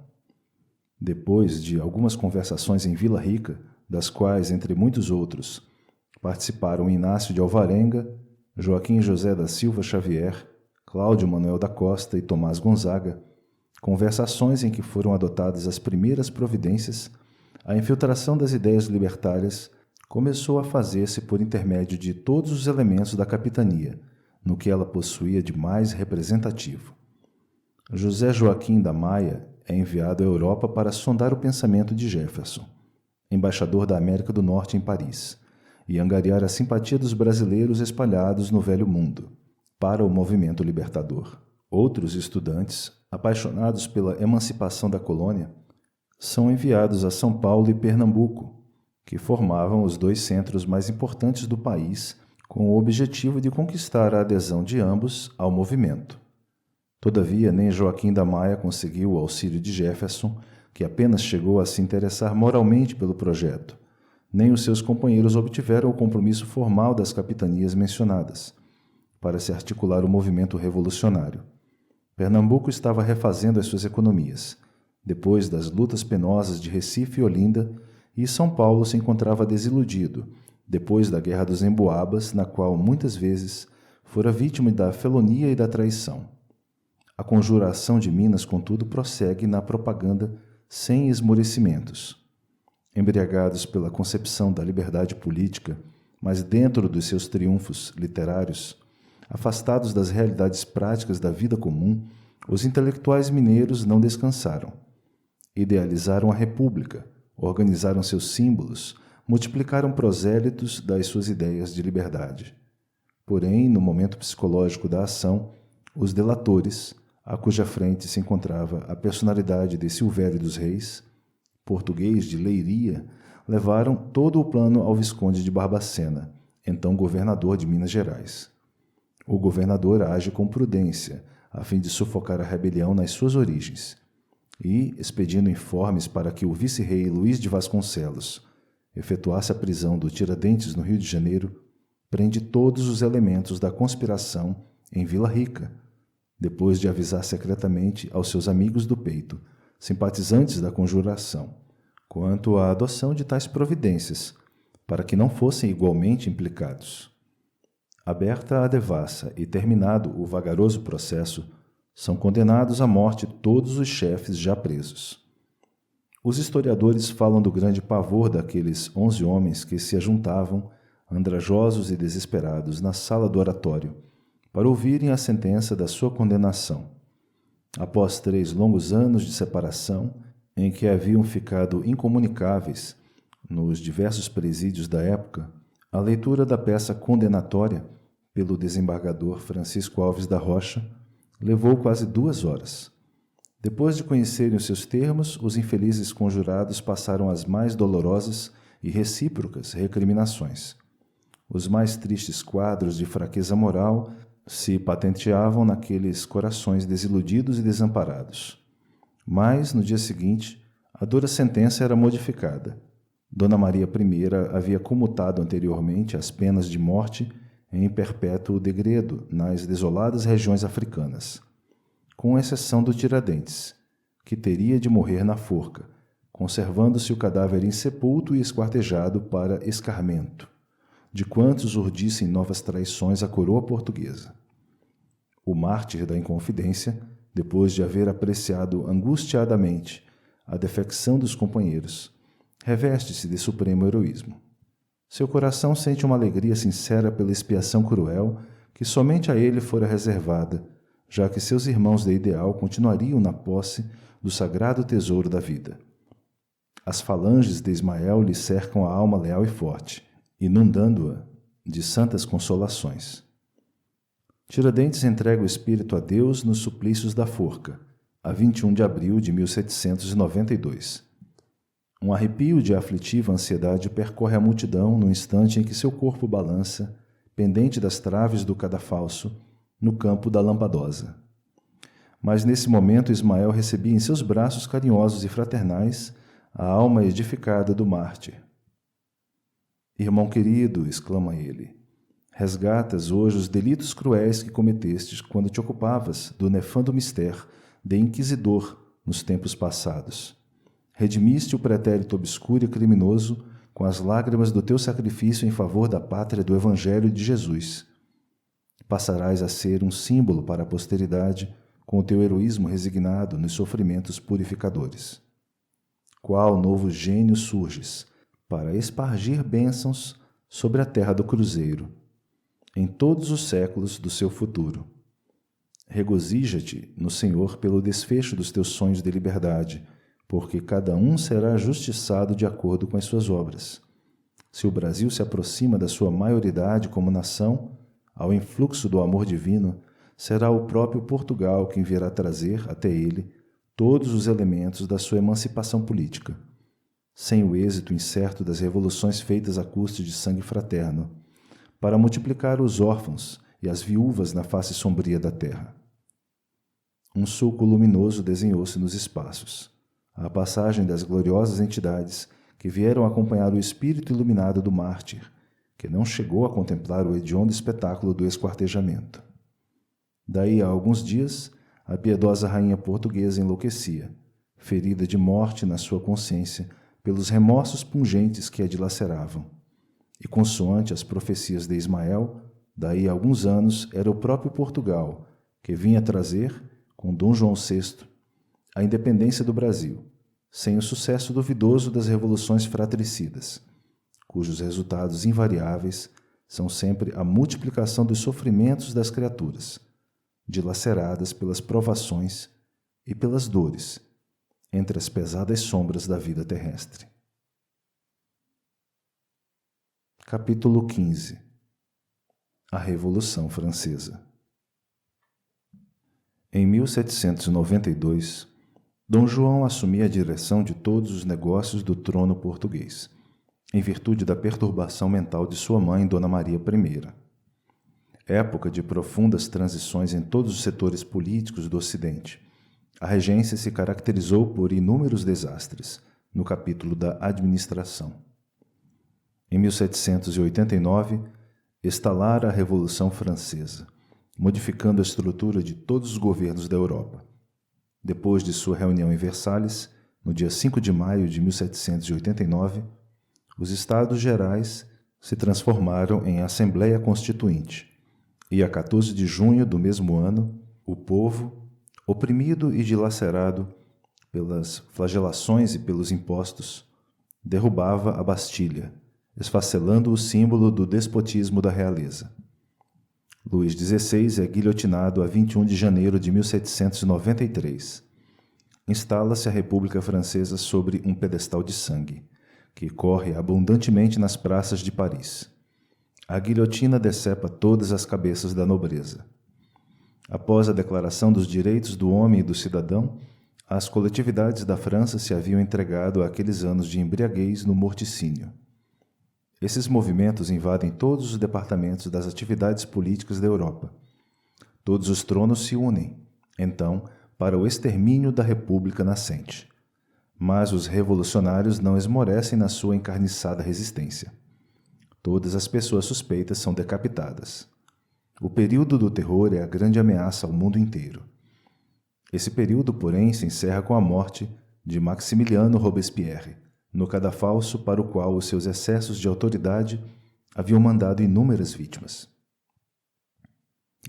Depois de algumas conversações em Vila Rica, das quais, entre muitos outros, participaram Inácio de Alvarenga, Joaquim José da Silva Xavier, Cláudio Manuel da Costa e Tomás Gonzaga, conversações em que foram adotadas as primeiras providências, a infiltração das ideias libertárias começou a fazer-se por intermédio de todos os elementos da capitania, no que ela possuía de mais representativo. José Joaquim da Maia é enviado à Europa para sondar o pensamento de Jefferson, embaixador da América do Norte em Paris, e angariar a simpatia dos brasileiros espalhados no Velho Mundo, para o movimento libertador. Outros estudantes, apaixonados pela emancipação da colônia, são enviados a São Paulo e Pernambuco, que formavam os dois centros mais importantes do país, com o objetivo de conquistar a adesão de ambos ao movimento. Todavia, nem Joaquim da Maia conseguiu o auxílio de Jefferson, que apenas chegou a se interessar moralmente pelo projeto, nem os seus companheiros obtiveram o compromisso formal das capitanias mencionadas, para se articular o movimento revolucionário. Pernambuco estava refazendo as suas economias, depois das lutas penosas de Recife e Olinda, e São Paulo se encontrava desiludido, depois da Guerra dos Emboabas, na qual muitas vezes fora vítima da felonia e da traição. A conjuração de Minas, contudo, prossegue na propaganda sem esmorecimentos. Embriagados pela concepção da liberdade política, mas dentro dos seus triunfos literários, afastados das realidades práticas da vida comum, os intelectuais mineiros não descansaram. Idealizaram a República, organizaram seus símbolos, multiplicaram prosélitos das suas ideias de liberdade. Porém, no momento psicológico da ação, os delatores, a cuja frente se encontrava a personalidade de Silvério dos Reis, português de Leiria, levaram todo o plano ao Visconde de Barbacena, então governador de Minas Gerais. O governador age com prudência, a fim de sufocar a rebelião nas suas origens, e, expedindo informes para que o vice-rei Luís de Vasconcelos efetuasse a prisão do Tiradentes no Rio de Janeiro, prende todos os elementos da conspiração em Vila Rica, depois de avisar secretamente aos seus amigos do peito, simpatizantes da conjuração, quanto à adoção de tais providências, para que não fossem igualmente implicados. Aberta a devassa e terminado o vagaroso processo, são condenados à morte todos os chefes já presos. Os historiadores falam do grande pavor daqueles 11 homens que se ajuntavam, andrajosos e desesperados, na sala do oratório, para ouvirem a sentença da sua condenação. Após 3 longos anos de separação, em que haviam ficado incomunicáveis nos diversos presídios da época, a leitura da peça condenatória pelo desembargador Francisco Alves da Rocha levou quase 2 horas. Depois de conhecerem os seus termos, os infelizes conjurados passaram as mais dolorosas e recíprocas recriminações. Os mais tristes quadros de fraqueza moral se patenteavam naqueles corações desiludidos e desamparados. Mas, no dia seguinte, a dura sentença era modificada. Dona Maria I havia comutado anteriormente as penas de morte em perpétuo degredo nas desoladas regiões africanas, com exceção do Tiradentes, que teria de morrer na forca, conservando-se o cadáver insepulto e esquartejado para escarmento, de quantos urdissem novas traições à coroa portuguesa. O mártir da Inconfidência, depois de haver apreciado angustiadamente a defecção dos companheiros, reveste-se de supremo heroísmo. Seu coração sente uma alegria sincera pela expiação cruel que somente a ele fora reservada, já que seus irmãos de ideal continuariam na posse do sagrado tesouro da vida. As falanges de Ismael lhe cercam a alma leal e forte, inundando-a de santas consolações. Tiradentes entrega o espírito a Deus nos suplícios da forca, a 21 de abril de 1792. Um arrepio de aflitiva ansiedade percorre a multidão no instante em que seu corpo balança, pendente das traves do cadafalso, no campo da Lampadosa. Mas nesse momento Ismael recebia em seus braços carinhosos e fraternais a alma edificada do mártir. «Irmão querido», exclama ele, «resgatas hoje os delitos cruéis que cometestes quando te ocupavas do nefando mistério de inquisidor nos tempos passados. Redimiste o pretérito obscuro e criminoso com as lágrimas do teu sacrifício em favor da pátria do Evangelho de Jesus. Passarás a ser um símbolo para a posteridade com o teu heroísmo resignado nos sofrimentos purificadores? Qual novo gênio surges para espargir bênçãos sobre a terra do cruzeiro, em todos os séculos do seu futuro? Regozija-te no Senhor pelo desfecho dos teus sonhos de liberdade, porque cada um será justiçado de acordo com as suas obras. Se o Brasil se aproxima da sua maioridade como nação, ao influxo do amor divino, será o próprio Portugal quem virá trazer até ele todos os elementos da sua emancipação política. Sem o êxito incerto das revoluções feitas à custa de sangue fraterno, para multiplicar os órfãos e as viúvas na face sombria da terra. Um sulco luminoso desenhou-se nos espaços, à passagem das gloriosas entidades que vieram acompanhar o espírito iluminado do mártir, que não chegou a contemplar o hediondo espetáculo do esquartejamento. Daí a alguns dias, a piedosa rainha portuguesa enlouquecia, ferida de morte na sua consciência pelos remorsos pungentes que a dilaceravam. E consoante as profecias de Ismael, daí a alguns anos era o próprio Portugal que vinha trazer, com Dom João VI, a independência do Brasil, sem o sucesso duvidoso das revoluções fratricidas, cujos resultados invariáveis são sempre a multiplicação dos sofrimentos das criaturas, dilaceradas pelas provações e pelas dores, entre as pesadas sombras da vida terrestre. Capítulo 15. A Revolução Francesa. Em 1792, Dom João assumia a direção de todos os negócios do trono português, em virtude da perturbação mental de sua mãe, Dona Maria I. Época de profundas transições em todos os setores políticos do Ocidente, a regência se caracterizou por inúmeros desastres, no capítulo da administração. Em 1789, estalara a Revolução Francesa, modificando a estrutura de todos os governos da Europa. Depois de sua reunião em Versalhes, no dia 5 de maio de 1789, os Estados Gerais se transformaram em Assembleia Constituinte, e a 14 de junho do mesmo ano, o povo, oprimido e dilacerado pelas flagelações e pelos impostos, derrubava a Bastilha, esfacelando o símbolo do despotismo da realeza. Luís XVI é guilhotinado a 21 de janeiro de 1793. Instala-se a República Francesa sobre um pedestal de sangue, que corre abundantemente nas praças de Paris. A guilhotina decepa todas as cabeças da nobreza. Após a Declaração dos Direitos do Homem e do Cidadão, as coletividades da França se haviam entregado àqueles anos de embriaguez no morticínio. Esses movimentos invadem todos os departamentos das atividades políticas da Europa. Todos os tronos se unem, então, para o extermínio da República nascente. Mas os revolucionários não esmorecem na sua encarniçada resistência. Todas as pessoas suspeitas são decapitadas. O período do terror é a grande ameaça ao mundo inteiro. Esse período, porém, se encerra com a morte de Maximiliano Robespierre, no cadafalso para o qual os seus excessos de autoridade haviam mandado inúmeras vítimas.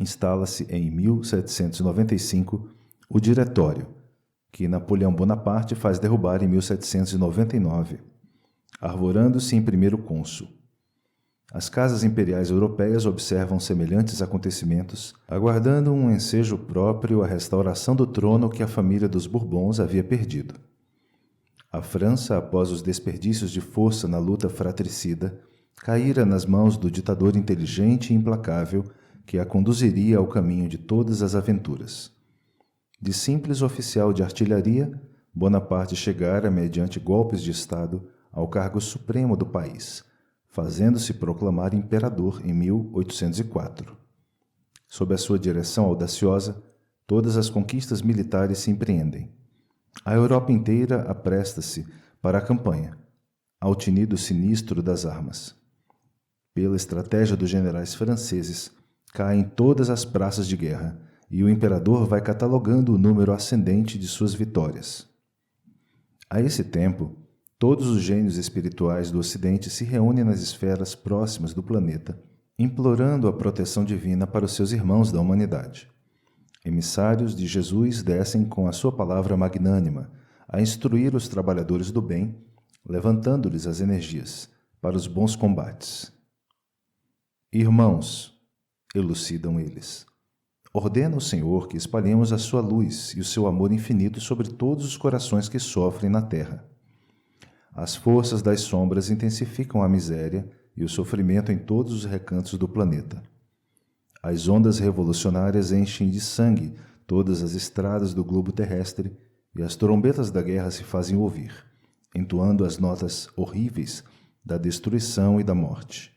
Instala-se em 1795 o Diretório, que Napoleão Bonaparte faz derrubar em 1799, arvorando-se em primeiro cônsul. As casas imperiais europeias observam semelhantes acontecimentos, aguardando um ensejo próprio à restauração do trono que a família dos Bourbons havia perdido. A França, após os desperdícios de força na luta fratricida, caíra nas mãos do ditador inteligente e implacável que a conduziria ao caminho de todas as aventuras. De simples oficial de artilharia, Bonaparte chegara, mediante golpes de Estado, ao cargo supremo do país, fazendo-se proclamar imperador em 1804. Sob a sua direção audaciosa, todas as conquistas militares se empreendem. A Europa inteira apresta-se para a campanha, ao tinido sinistro das armas. Pela estratégia dos generais franceses, caem todas as praças de guerra, e o imperador vai catalogando o número ascendente de suas vitórias. A esse tempo, todos os gênios espirituais do Ocidente se reúnem nas esferas próximas do planeta, implorando a proteção divina para os seus irmãos da humanidade. Emissários de Jesus descem com a sua palavra magnânima a instruir os trabalhadores do bem, levantando-lhes as energias para os bons combates. Irmãos, elucidam eles, ordena o Senhor que espalhemos a sua luz e o seu amor infinito sobre todos os corações que sofrem na terra. As forças das sombras intensificam a miséria e o sofrimento em todos os recantos do planeta. As ondas revolucionárias enchem de sangue todas as estradas do globo terrestre e as trombetas da guerra se fazem ouvir, entoando as notas horríveis da destruição e da morte.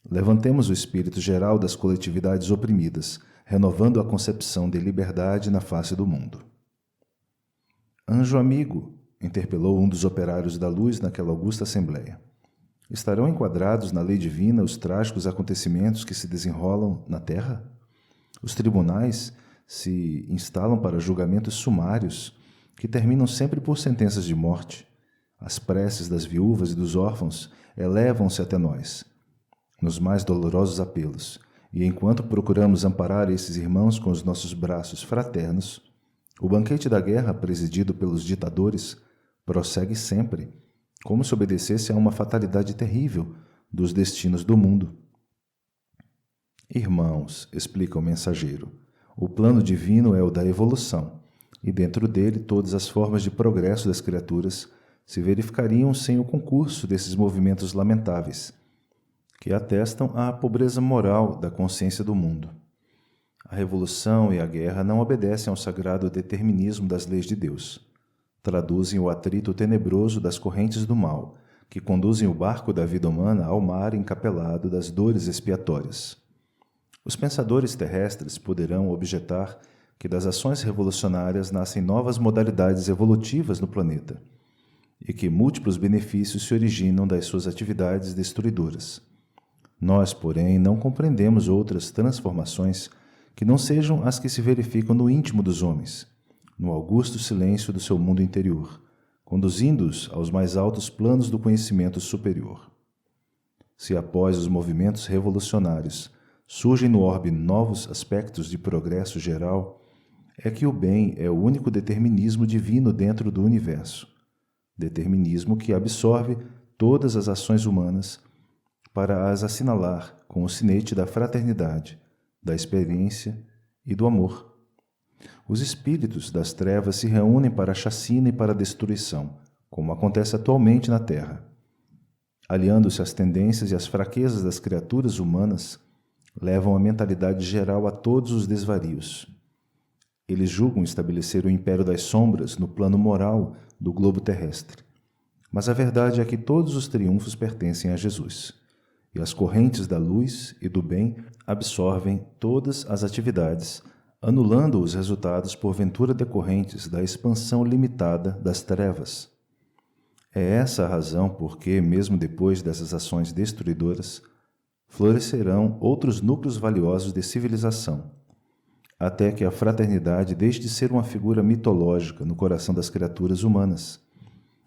Levantemos o espírito geral das coletividades oprimidas, renovando a concepção de liberdade na face do mundo. Anjo amigo, interpelou um dos operários da luz naquela augusta assembleia. Estarão enquadrados na lei divina os trágicos acontecimentos que se desenrolam na terra? Os tribunais se instalam para julgamentos sumários que terminam sempre por sentenças de morte. As preces das viúvas e dos órfãos elevam-se até nós, nos mais dolorosos apelos, e enquanto procuramos amparar esses irmãos com os nossos braços fraternos, o banquete da guerra, presidido pelos ditadores, prossegue sempre, como se obedecesse a uma fatalidade terrível dos destinos do mundo. Irmãos, explica o mensageiro, o plano divino é o da evolução, e dentro dele todas as formas de progresso das criaturas se verificariam sem o concurso desses movimentos lamentáveis, que atestam a pobreza moral da consciência do mundo. A revolução e a guerra não obedecem ao sagrado determinismo das leis de Deus. Traduzem o atrito tenebroso das correntes do mal, que conduzem o barco da vida humana ao mar encapelado das dores expiatórias. Os pensadores terrestres poderão objetar que das ações revolucionárias nascem novas modalidades evolutivas no planeta e que múltiplos benefícios se originam das suas atividades destruidoras. Nós, porém, não compreendemos outras transformações que não sejam as que se verificam no íntimo dos homens, no augusto silêncio do seu mundo interior, conduzindo-os aos mais altos planos do conhecimento superior. Se após os movimentos revolucionários surgem no orbe novos aspectos de progresso geral, é que o bem é o único determinismo divino dentro do universo, determinismo que absorve todas as ações humanas para as assinalar com o sinete da fraternidade, da experiência e do amor. Os espíritos das trevas se reúnem para a chacina e para a destruição, como acontece atualmente na Terra. Aliando-se às tendências e às fraquezas das criaturas humanas, levam a mentalidade geral a todos os desvarios. Eles julgam estabelecer o império das sombras no plano moral do globo terrestre. Mas a verdade é que todos os triunfos pertencem a Jesus, e as correntes da luz e do bem absorvem todas as atividades, anulando os resultados porventura decorrentes da expansão limitada das trevas. É essa a razão por que, mesmo depois dessas ações destruidoras, florescerão outros núcleos valiosos de civilização, até que a fraternidade deixe de ser uma figura mitológica no coração das criaturas humanas,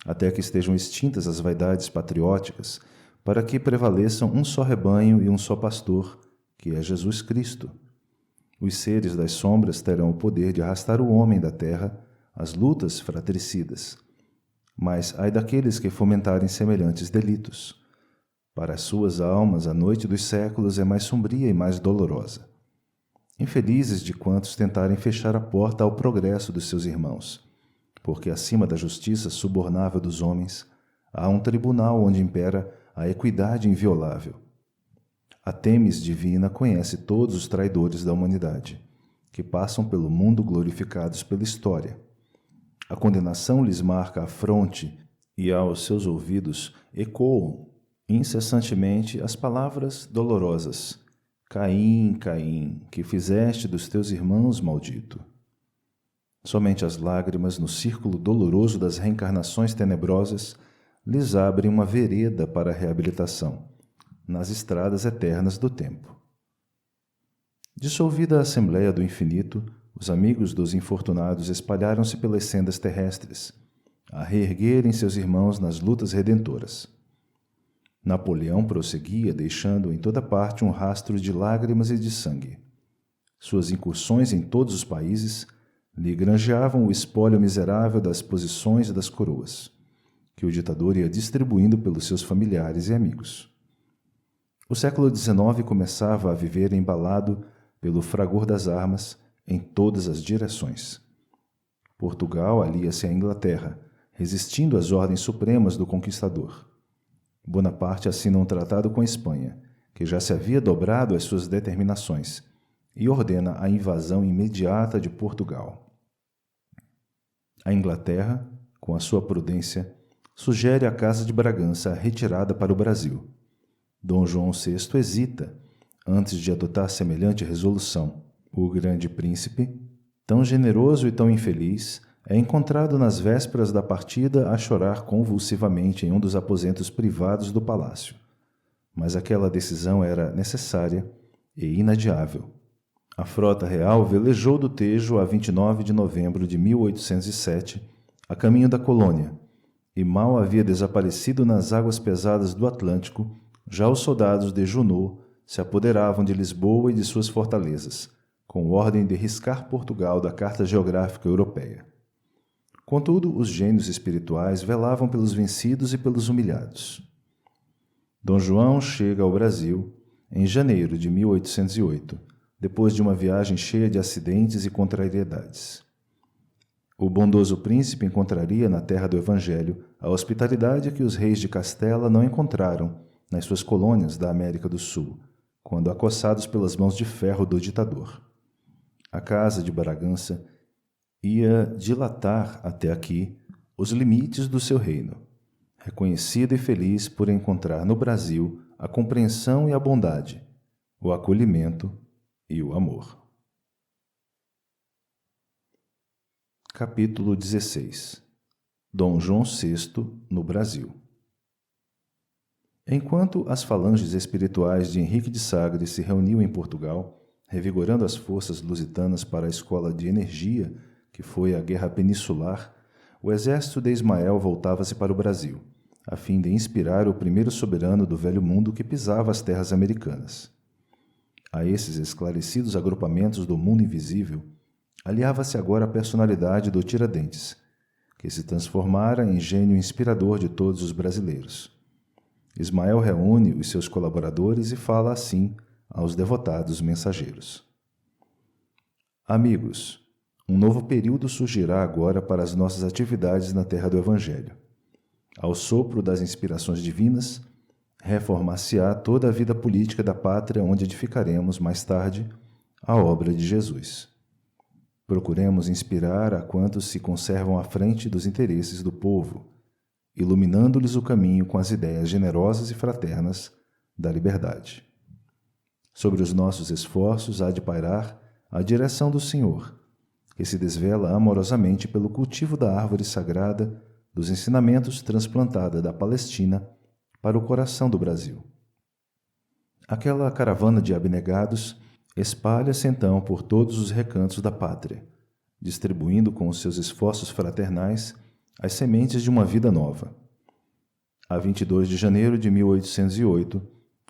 até que estejam extintas as vaidades patrióticas, para que prevaleçam um só rebanho e um só pastor, que é Jesus Cristo. Os seres das sombras terão o poder de arrastar o homem da terra às lutas fratricidas. Mas ai daqueles que fomentarem semelhantes delitos. Para as suas almas, a noite dos séculos é mais sombria e mais dolorosa. Infelizes de quantos tentarem fechar a porta ao progresso dos seus irmãos, porque acima da justiça subornável dos homens, há um tribunal onde impera a equidade inviolável. A Têmis divina conhece todos os traidores da humanidade, que passam pelo mundo glorificados pela história. A condenação lhes marca a fronte e aos seus ouvidos ecoam incessantemente as palavras dolorosas: Caim, Caim, que fizeste dos teus irmãos maldito. Somente as lágrimas no círculo doloroso das reencarnações tenebrosas lhes abrem uma vereda para a reabilitação, nas estradas eternas do tempo. Dissolvida a Assembleia do Infinito, os amigos dos infortunados espalharam-se pelas sendas terrestres, a reerguerem seus irmãos nas lutas redentoras. Napoleão prosseguia, deixando em toda parte um rastro de lágrimas e de sangue. suas incursões em todos os países lhe granjeavam o espólio miserável das posições e das coroas, que o ditador ia distribuindo pelos seus familiares e amigos. O século XIX começava a viver embalado pelo fragor das armas em todas as direções. Portugal alia-se à Inglaterra, resistindo às ordens supremas do conquistador. Bonaparte assina um tratado com a Espanha, que já se havia dobrado às suas determinações, e ordena a invasão imediata de Portugal. A Inglaterra, com a sua prudência, sugere à Casa de Bragança a retirada para o Brasil. Dom João VI hesita antes de adotar semelhante resolução. O grande príncipe, tão generoso e tão infeliz, é encontrado nas vésperas da partida a chorar convulsivamente em um dos aposentos privados do palácio. Mas aquela decisão era necessária e inadiável. A frota real velejou do Tejo a 29 de novembro de 1807, a caminho da colônia, e mal havia desaparecido nas águas pesadas do Atlântico, já os soldados de Junot se apoderavam de Lisboa e de suas fortalezas, com ordem de riscar Portugal da Carta Geográfica Europeia. Contudo, os gênios espirituais velavam pelos vencidos e pelos humilhados. Dom João chega ao Brasil em janeiro de 1808, depois de uma viagem cheia de acidentes e contrariedades. O bondoso príncipe encontraria na terra do Evangelho a hospitalidade que os reis de Castela não encontraram nas suas colônias da América do Sul, quando acossados pelas mãos de ferro do ditador. A Casa de Bragança ia dilatar até aqui os limites do seu reino, reconhecido e feliz por encontrar no Brasil a compreensão e a bondade, o acolhimento e o amor. Capítulo 16. Dom João VI no Brasil. Enquanto as falanges espirituais de Henrique de Sagres se reuniam em Portugal, revigorando as forças lusitanas para a escola de energia que foi a Guerra Peninsular, o exército de Ismael voltava-se para o Brasil, a fim de inspirar o primeiro soberano do velho mundo que pisava as terras americanas. A esses esclarecidos agrupamentos do mundo invisível, aliava-se agora a personalidade do Tiradentes, que se transformara em gênio inspirador de todos os brasileiros. Ismael reúne os seus colaboradores e fala assim aos devotados mensageiros. Amigos, um novo período surgirá agora para as nossas atividades na terra do Evangelho. Ao sopro das inspirações divinas, reformar-se-á toda a vida política da pátria onde edificaremos, mais tarde, a obra de Jesus. Procuremos inspirar a quantos se conservam à frente dos interesses do povo, iluminando-lhes o caminho com as ideias generosas e fraternas da liberdade. Sobre os nossos esforços há de pairar a direção do Senhor, que se desvela amorosamente pelo cultivo da árvore sagrada dos ensinamentos transplantada da Palestina para o coração do Brasil. Aquela caravana de abnegados espalha-se então por todos os recantos da pátria, distribuindo com os seus esforços fraternais as sementes de uma vida nova. A 22 de janeiro de 1808,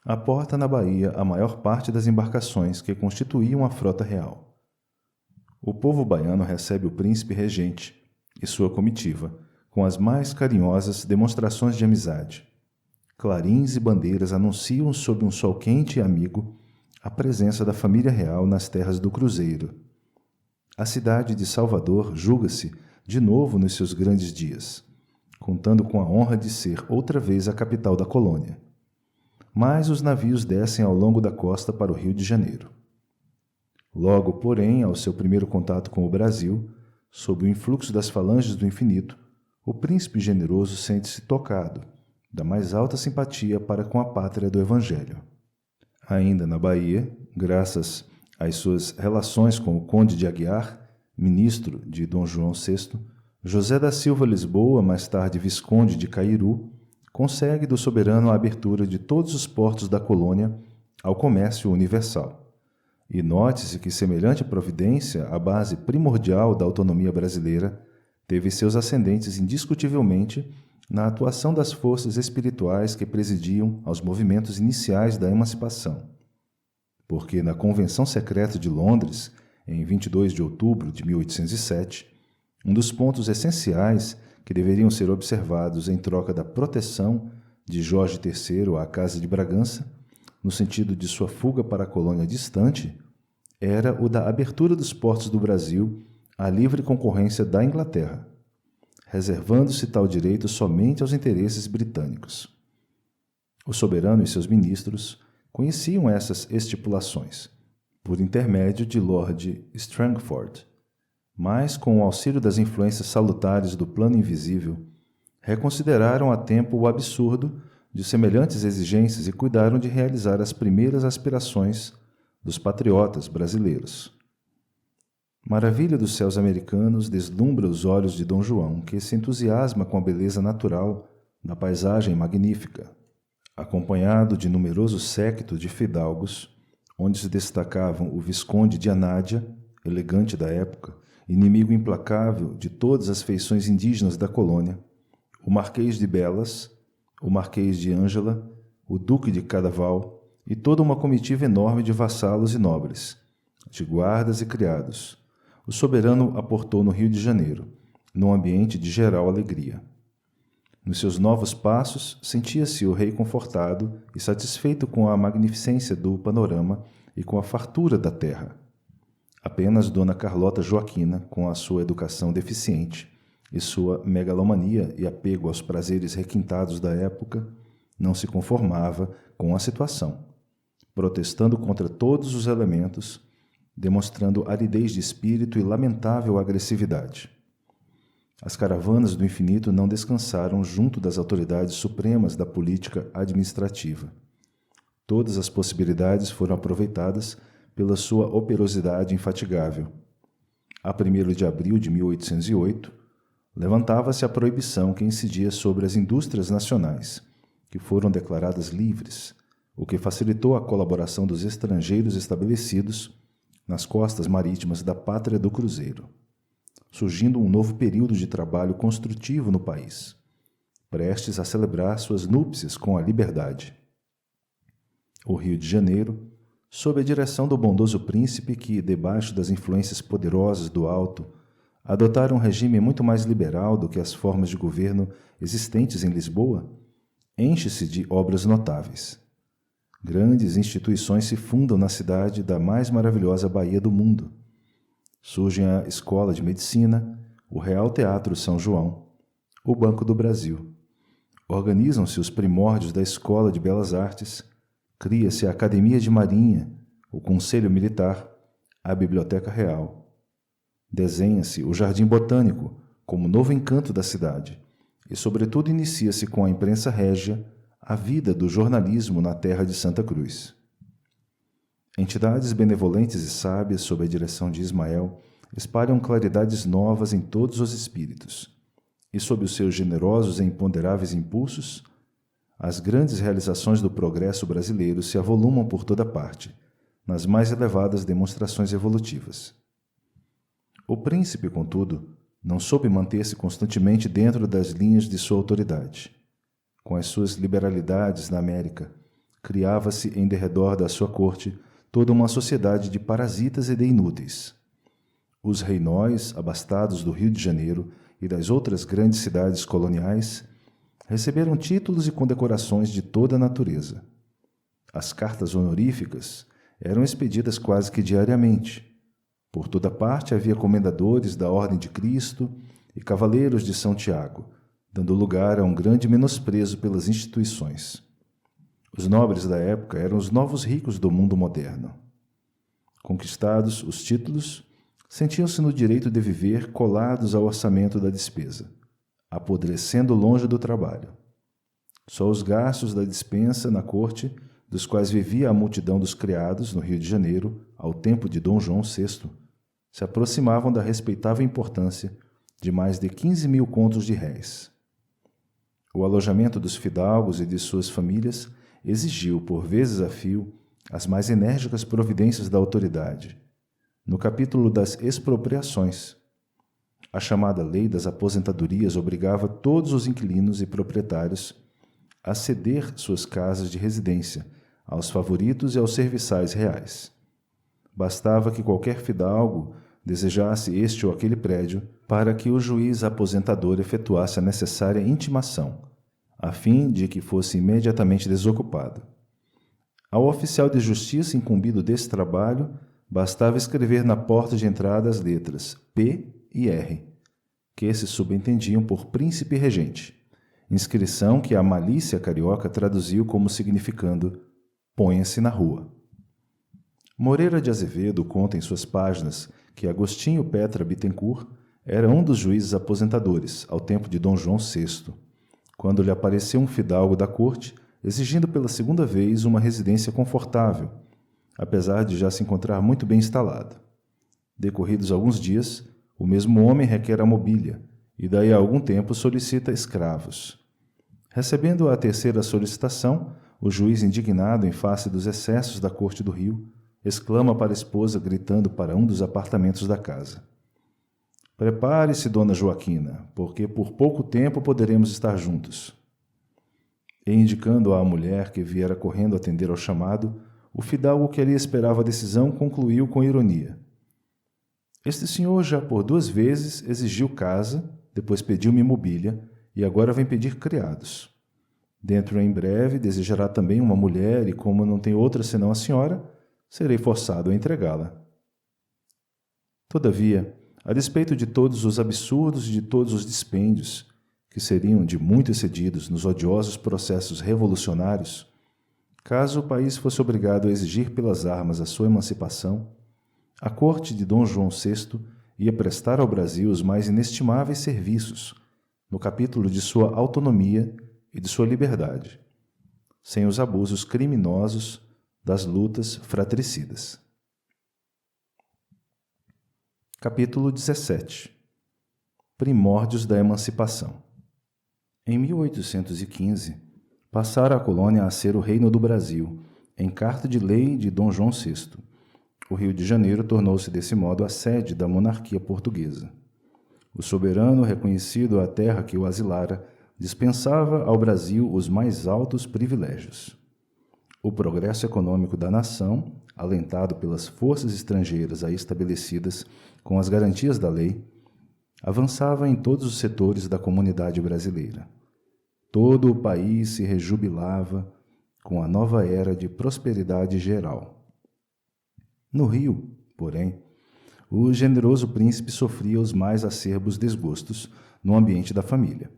aporta na Bahia a maior parte das embarcações que constituíam a frota real. O povo baiano recebe o príncipe regente e sua comitiva com as mais carinhosas demonstrações de amizade. Clarins e bandeiras anunciam sob um sol quente e amigo a presença da família real nas terras do Cruzeiro. A cidade de Salvador julga-se de novo nos seus grandes dias, contando com a honra de ser outra vez a capital da colônia. Mas os navios descem ao longo da costa para o Rio de Janeiro. Logo, porém, ao seu primeiro contato com o Brasil, sob o influxo das falanges do infinito, o príncipe generoso sente-se tocado, da mais alta simpatia para com a pátria do Evangelho. Ainda na Bahia, graças às suas relações com o conde de Aguiar, ministro de Dom João VI, José da Silva Lisboa, mais tarde visconde de Cairu, consegue do soberano a abertura de todos os portos da colônia ao comércio universal. E note-se que semelhante providência, a base primordial da autonomia brasileira, teve seus ascendentes indiscutivelmente na atuação das forças espirituais que presidiam aos movimentos iniciais da emancipação. porque na Convenção Secreta de Londres, em 22 de outubro de 1807, um dos pontos essenciais que deveriam ser observados em troca da proteção de Jorge III à Casa de Bragança, no sentido de sua fuga para a colônia distante, era o da abertura dos portos do Brasil à livre concorrência da Inglaterra, reservando-se tal direito somente aos interesses britânicos. O soberano e seus ministros conheciam essas estipulações, por intermédio de Lord Strangford, mas, com o auxílio das influências salutares do plano invisível, reconsideraram a tempo o absurdo de semelhantes exigências e cuidaram de realizar as primeiras aspirações dos patriotas brasileiros. Maravilha dos céus americanos deslumbra os olhos de Dom João, que se entusiasma com a beleza natural da paisagem magnífica. Acompanhado de numeroso séquito de fidalgos, onde se destacavam o Visconde de Anádia, elegante da época, inimigo implacável de todas as feições indígenas da colônia, o Marquês de Belas, o Marquês de Ângela, o Duque de Cadaval e toda uma comitiva enorme de vassalos e nobres, de guardas e criados, o soberano aportou no Rio de Janeiro, num ambiente de geral alegria. Nos seus novos passos, sentia-se o rei confortado e satisfeito com a magnificência do panorama e com a fartura da terra. Apenas Dona Carlota Joaquina, com a sua educação deficiente e sua megalomania e apego aos prazeres requintados da época, não se conformava com a situação, protestando contra todos os elementos, demonstrando aridez de espírito e lamentável agressividade. As caravanas do infinito não descansaram junto das autoridades supremas da política administrativa. Todas as possibilidades foram aproveitadas pela sua operosidade infatigável. A 1º de abril de 1808, levantava-se a proibição que incidia sobre as indústrias nacionais, que foram declaradas livres, o que facilitou a colaboração dos estrangeiros estabelecidos nas costas marítimas da pátria do cruzeiro, surgindo um novo período de trabalho construtivo no país, prestes a celebrar suas núpcias com a liberdade. O Rio de Janeiro, sob a direção do bondoso príncipe que, debaixo das influências poderosas do alto, adotara um regime muito mais liberal do que as formas de governo existentes em Lisboa, enche-se de obras notáveis. Grandes instituições se fundam na cidade da mais maravilhosa Baía do mundo. Surgem a Escola de Medicina, o Real Teatro São João, o Banco do Brasil. Organizam-se os primórdios da Escola de Belas Artes, cria-se a Academia de Marinha, o Conselho Militar, a Biblioteca Real. Desenha-se o Jardim Botânico como novo encanto da cidade e, sobretudo, inicia-se com a imprensa régia a vida do jornalismo na terra de Santa Cruz. Entidades benevolentes e sábias, sob a direção de Ismael, espalham claridades novas em todos os espíritos, e sob os seus generosos e imponderáveis impulsos, as grandes realizações do progresso brasileiro se avolumam por toda parte, nas mais elevadas demonstrações evolutivas. O príncipe, contudo, não soube manter-se constantemente dentro das linhas de sua autoridade. Com as suas liberalidades na América, criava-se em derredor da sua corte toda uma sociedade de parasitas e de inúteis. Os reinóis, abastados do Rio de Janeiro e das outras grandes cidades coloniais, receberam títulos e condecorações de toda a natureza. As cartas honoríficas eram expedidas quase que diariamente. Por toda parte havia comendadores da Ordem de Cristo e cavaleiros de São Tiago, dando lugar a um grande menosprezo pelas instituições. Os nobres da época eram os novos ricos do mundo moderno. Conquistados os títulos, sentiam-se no direito de viver colados ao orçamento da despesa, apodrecendo longe do trabalho. Só os gastos da despensa na corte, dos quais vivia a multidão dos criados no Rio de Janeiro, ao tempo de Dom João VI, se aproximavam da respeitável importância de mais de 15.000 contos de réis. O alojamento dos fidalgos e de suas famílias exigiu, por vezes a fio, as mais enérgicas providências da autoridade. No capítulo das expropriações, a chamada Lei das Aposentadorias obrigava todos os inquilinos e proprietários a ceder suas casas de residência aos favoritos e aos serviçais reais. Bastava que qualquer fidalgo desejasse este ou aquele prédio para que o juiz aposentador efetuasse a necessária intimação, a fim de que fosse imediatamente desocupado. Ao oficial de justiça incumbido desse trabalho, bastava escrever na porta de entrada as letras P e R, que se subentendiam por príncipe regente, inscrição que a malícia carioca traduziu como significando "ponha-se na rua". Moreira de Azevedo conta em suas páginas que Agostinho Petra Bittencourt era um dos juízes aposentadores ao tempo de Dom João VI, quando lhe apareceu um fidalgo da corte exigindo pela segunda vez uma residência confortável, apesar de já se encontrar muito bem instalado. Decorridos alguns dias, o mesmo homem requer a mobília e daí a algum tempo solicita escravos. Recebendo a terceira solicitação, o juiz, indignado em face dos excessos da corte do Rio, exclama para a esposa, gritando para um dos apartamentos da casa: "Prepare-se, dona Joaquina, porque por pouco tempo poderemos estar juntos." E indicando à mulher que viera correndo atender ao chamado, o fidalgo que ali esperava a decisão concluiu com ironia: "Este senhor já por 2 vezes exigiu casa, depois pediu-me mobília e agora vem pedir criados. Dentro em breve desejará também uma mulher e, como não tem outra senão a senhora, serei forçado a entregá-la." Todavia, a despeito de todos os absurdos e de todos os dispêndios, que seriam de muito excedidos nos odiosos processos revolucionários, caso o país fosse obrigado a exigir pelas armas a sua emancipação, a corte de Dom João VI ia prestar ao Brasil os mais inestimáveis serviços no capítulo de sua autonomia e de sua liberdade, sem os abusos criminosos das lutas fratricidas. Capítulo 17. Primórdios da Emancipação. Em 1815, passara a colônia a ser o Reino do Brasil, em carta de lei de Dom João VI. O Rio de Janeiro tornou-se desse modo a sede da monarquia portuguesa. O soberano, reconhecido à terra que o asilara, dispensava ao Brasil os mais altos privilégios. O progresso econômico da nação, alentado pelas forças estrangeiras aí estabelecidas com as garantias da lei, avançava em todos os setores da comunidade brasileira. Todo o país se rejubilava com a nova era de prosperidade geral. No Rio, porém, o generoso príncipe sofria os mais acerbos desgostos no ambiente da família.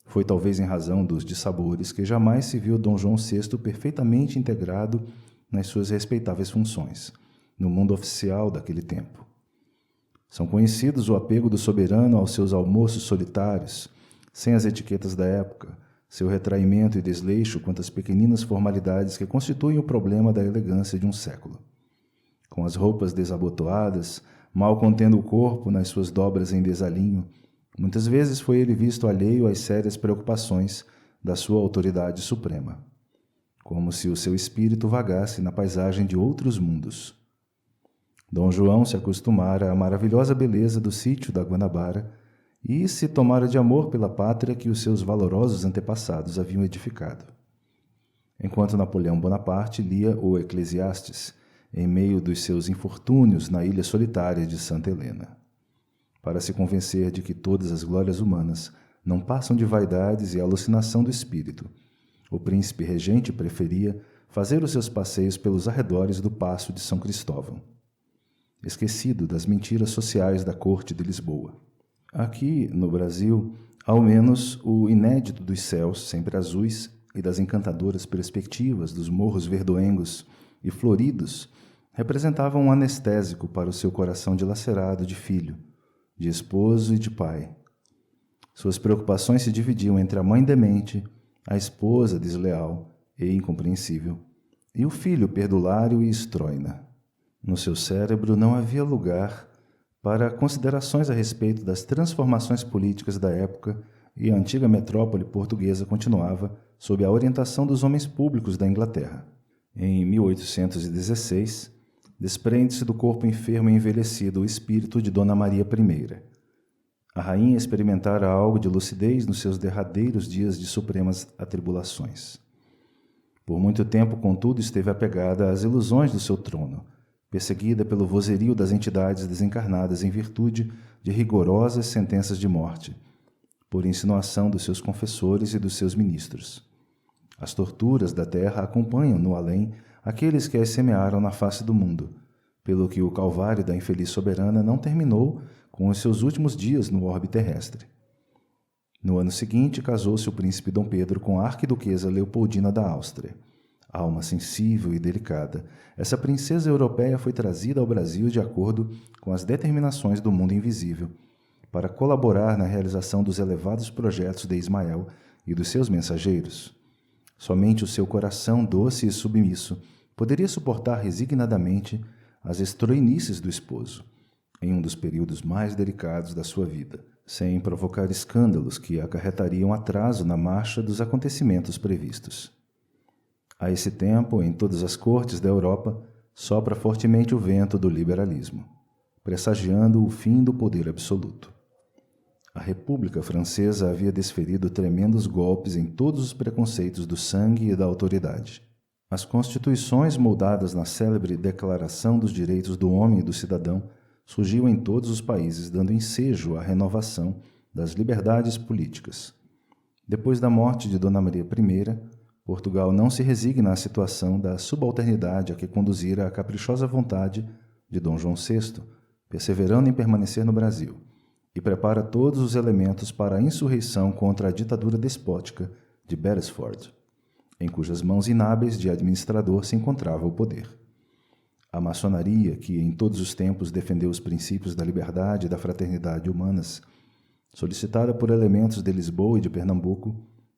Foi talvez em razão dos dissabores que jamais se viu Dom João VI perfeitamente integrado nas suas respeitáveis funções, no mundo oficial daquele tempo. São conhecidos o apego do soberano aos seus almoços solitários, sem as etiquetas da época, seu retraimento e desleixo quanto às pequeninas formalidades que constituem o problema da elegância de um século. Com as roupas desabotoadas, mal contendo o corpo nas suas dobras em desalinho, muitas vezes foi ele visto alheio às sérias preocupações da sua autoridade suprema, como se o seu espírito vagasse na paisagem de outros mundos. Dom João se acostumara à maravilhosa beleza do sítio da Guanabara e se tomara de amor pela pátria que os seus valorosos antepassados haviam edificado. Enquanto Napoleão Bonaparte lia o Eclesiastes em meio dos seus infortúnios na ilha solitária de Santa Helena, para se convencer de que todas as glórias humanas não passam de vaidades e alucinação do espírito, o príncipe regente preferia fazer os seus passeios pelos arredores do Paço de São Cristóvão, esquecido das mentiras sociais da corte de Lisboa. Aqui, no Brasil, ao menos o inédito dos céus sempre azuis e das encantadoras perspectivas dos morros verdoengos e floridos representavam um anestésico para o seu coração dilacerado de filho, de esposo e de pai. Suas preocupações se dividiam entre a mãe demente, a esposa desleal e incompreensível, e o filho perdulário e estróina. No seu cérebro não havia lugar para considerações a respeito das transformações políticas da época e a antiga metrópole portuguesa continuava sob a orientação dos homens públicos da Inglaterra. Em 1816, desprende-se do corpo enfermo e envelhecido o espírito de Dona Maria I. A rainha experimentara algo de lucidez nos seus derradeiros dias de supremas atribulações. Por muito tempo, contudo, esteve apegada às ilusões do seu trono, perseguida pelo vozerio das entidades desencarnadas em virtude de rigorosas sentenças de morte, por insinuação dos seus confessores e dos seus ministros. As torturas da terra acompanham no além aqueles que as semearam na face do mundo, pelo que o calvário da infeliz soberana não terminou com os seus últimos dias no orbe terrestre. No ano seguinte, casou-se o príncipe Dom Pedro com a arquiduquesa Leopoldina da Áustria. Alma sensível e delicada, essa princesa europeia foi trazida ao Brasil de acordo com as determinações do mundo invisível, para colaborar na realização dos elevados projetos de Ismael e dos seus mensageiros. Somente o seu coração doce e submisso poderia suportar resignadamente as estroinices do esposo, em um dos períodos mais delicados da sua vida, sem provocar escândalos que acarretariam atraso na marcha dos acontecimentos previstos. A esse tempo, em todas as cortes da Europa, sopra fortemente o vento do liberalismo, pressagiando o fim do poder absoluto. A República Francesa havia desferido tremendos golpes em todos os preconceitos do sangue e da autoridade. As constituições moldadas na célebre Declaração dos Direitos do Homem e do Cidadão surgiam em todos os países, dando ensejo à renovação das liberdades políticas. Depois da morte de Dona Maria I, Portugal não se resigna à situação da subalternidade a que conduzira a caprichosa vontade de Dom João VI, perseverando em permanecer no Brasil, e prepara todos os elementos para a insurreição contra a ditadura despótica de Beresford, em cujas mãos inábeis de administrador se encontrava o poder. A maçonaria, que em todos os tempos defendeu os princípios da liberdade e da fraternidade humanas, solicitada por elementos de Lisboa e de Pernambuco,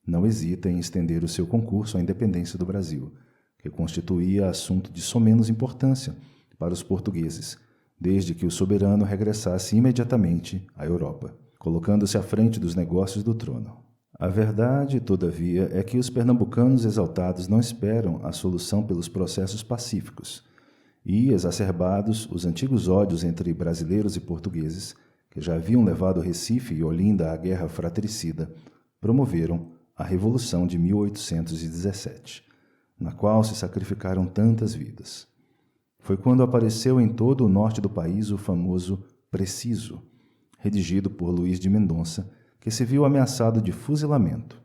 não hesita em estender o seu concurso à independência do Brasil, que constituía assunto de somenos importância para os portugueses, desde que o soberano regressasse imediatamente à Europa, colocando-se à frente dos negócios do trono. A verdade, todavia, é que os pernambucanos exaltados não esperam a solução pelos processos pacíficos, e, exacerbados os antigos ódios entre brasileiros e portugueses, que já haviam levado Recife e Olinda à guerra fratricida, promoveram a Revolução de 1817, na qual se sacrificaram tantas vidas. Foi quando apareceu em todo o norte do país o famoso Preciso, redigido por Luís de Mendonça, que se viu ameaçado de fuzilamento.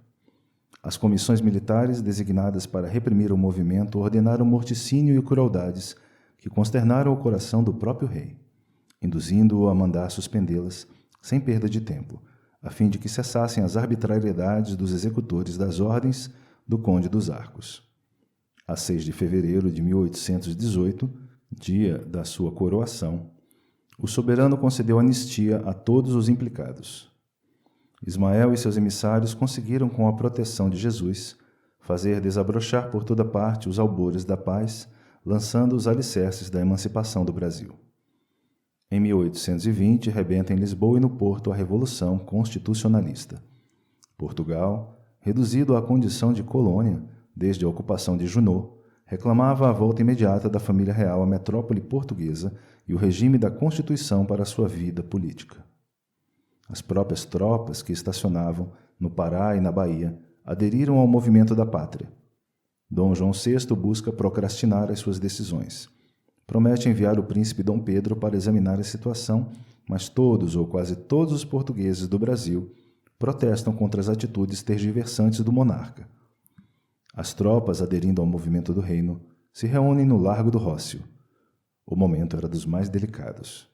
As comissões militares designadas para reprimir o movimento ordenaram morticínio e crueldades que consternaram o coração do próprio rei, induzindo-o a mandar suspendê-las sem perda de tempo, a fim de que cessassem as arbitrariedades dos executores das ordens do Conde dos Arcos. A 6 de fevereiro de 1818, dia da sua coroação, o soberano concedeu anistia a todos os implicados. Ismael e seus emissários conseguiram, com a proteção de Jesus, fazer desabrochar por toda parte os albores da paz, lançando os alicerces da emancipação do Brasil. Em 1820, rebenta em Lisboa e no Porto a Revolução Constitucionalista. Portugal, reduzido à condição de colônia desde a ocupação de Junot, reclamava a volta imediata da família real à metrópole portuguesa e o regime da Constituição para a sua vida política. As próprias tropas que estacionavam no Pará e na Bahia aderiram ao movimento da pátria. Dom João VI busca procrastinar as suas decisões. Promete enviar o príncipe Dom Pedro para examinar a situação, mas todos ou quase todos os portugueses do Brasil protestam contra as atitudes tergiversantes do monarca. As tropas, aderindo ao movimento do reino, se reúnem no Largo do Rócio. O momento era dos mais delicados.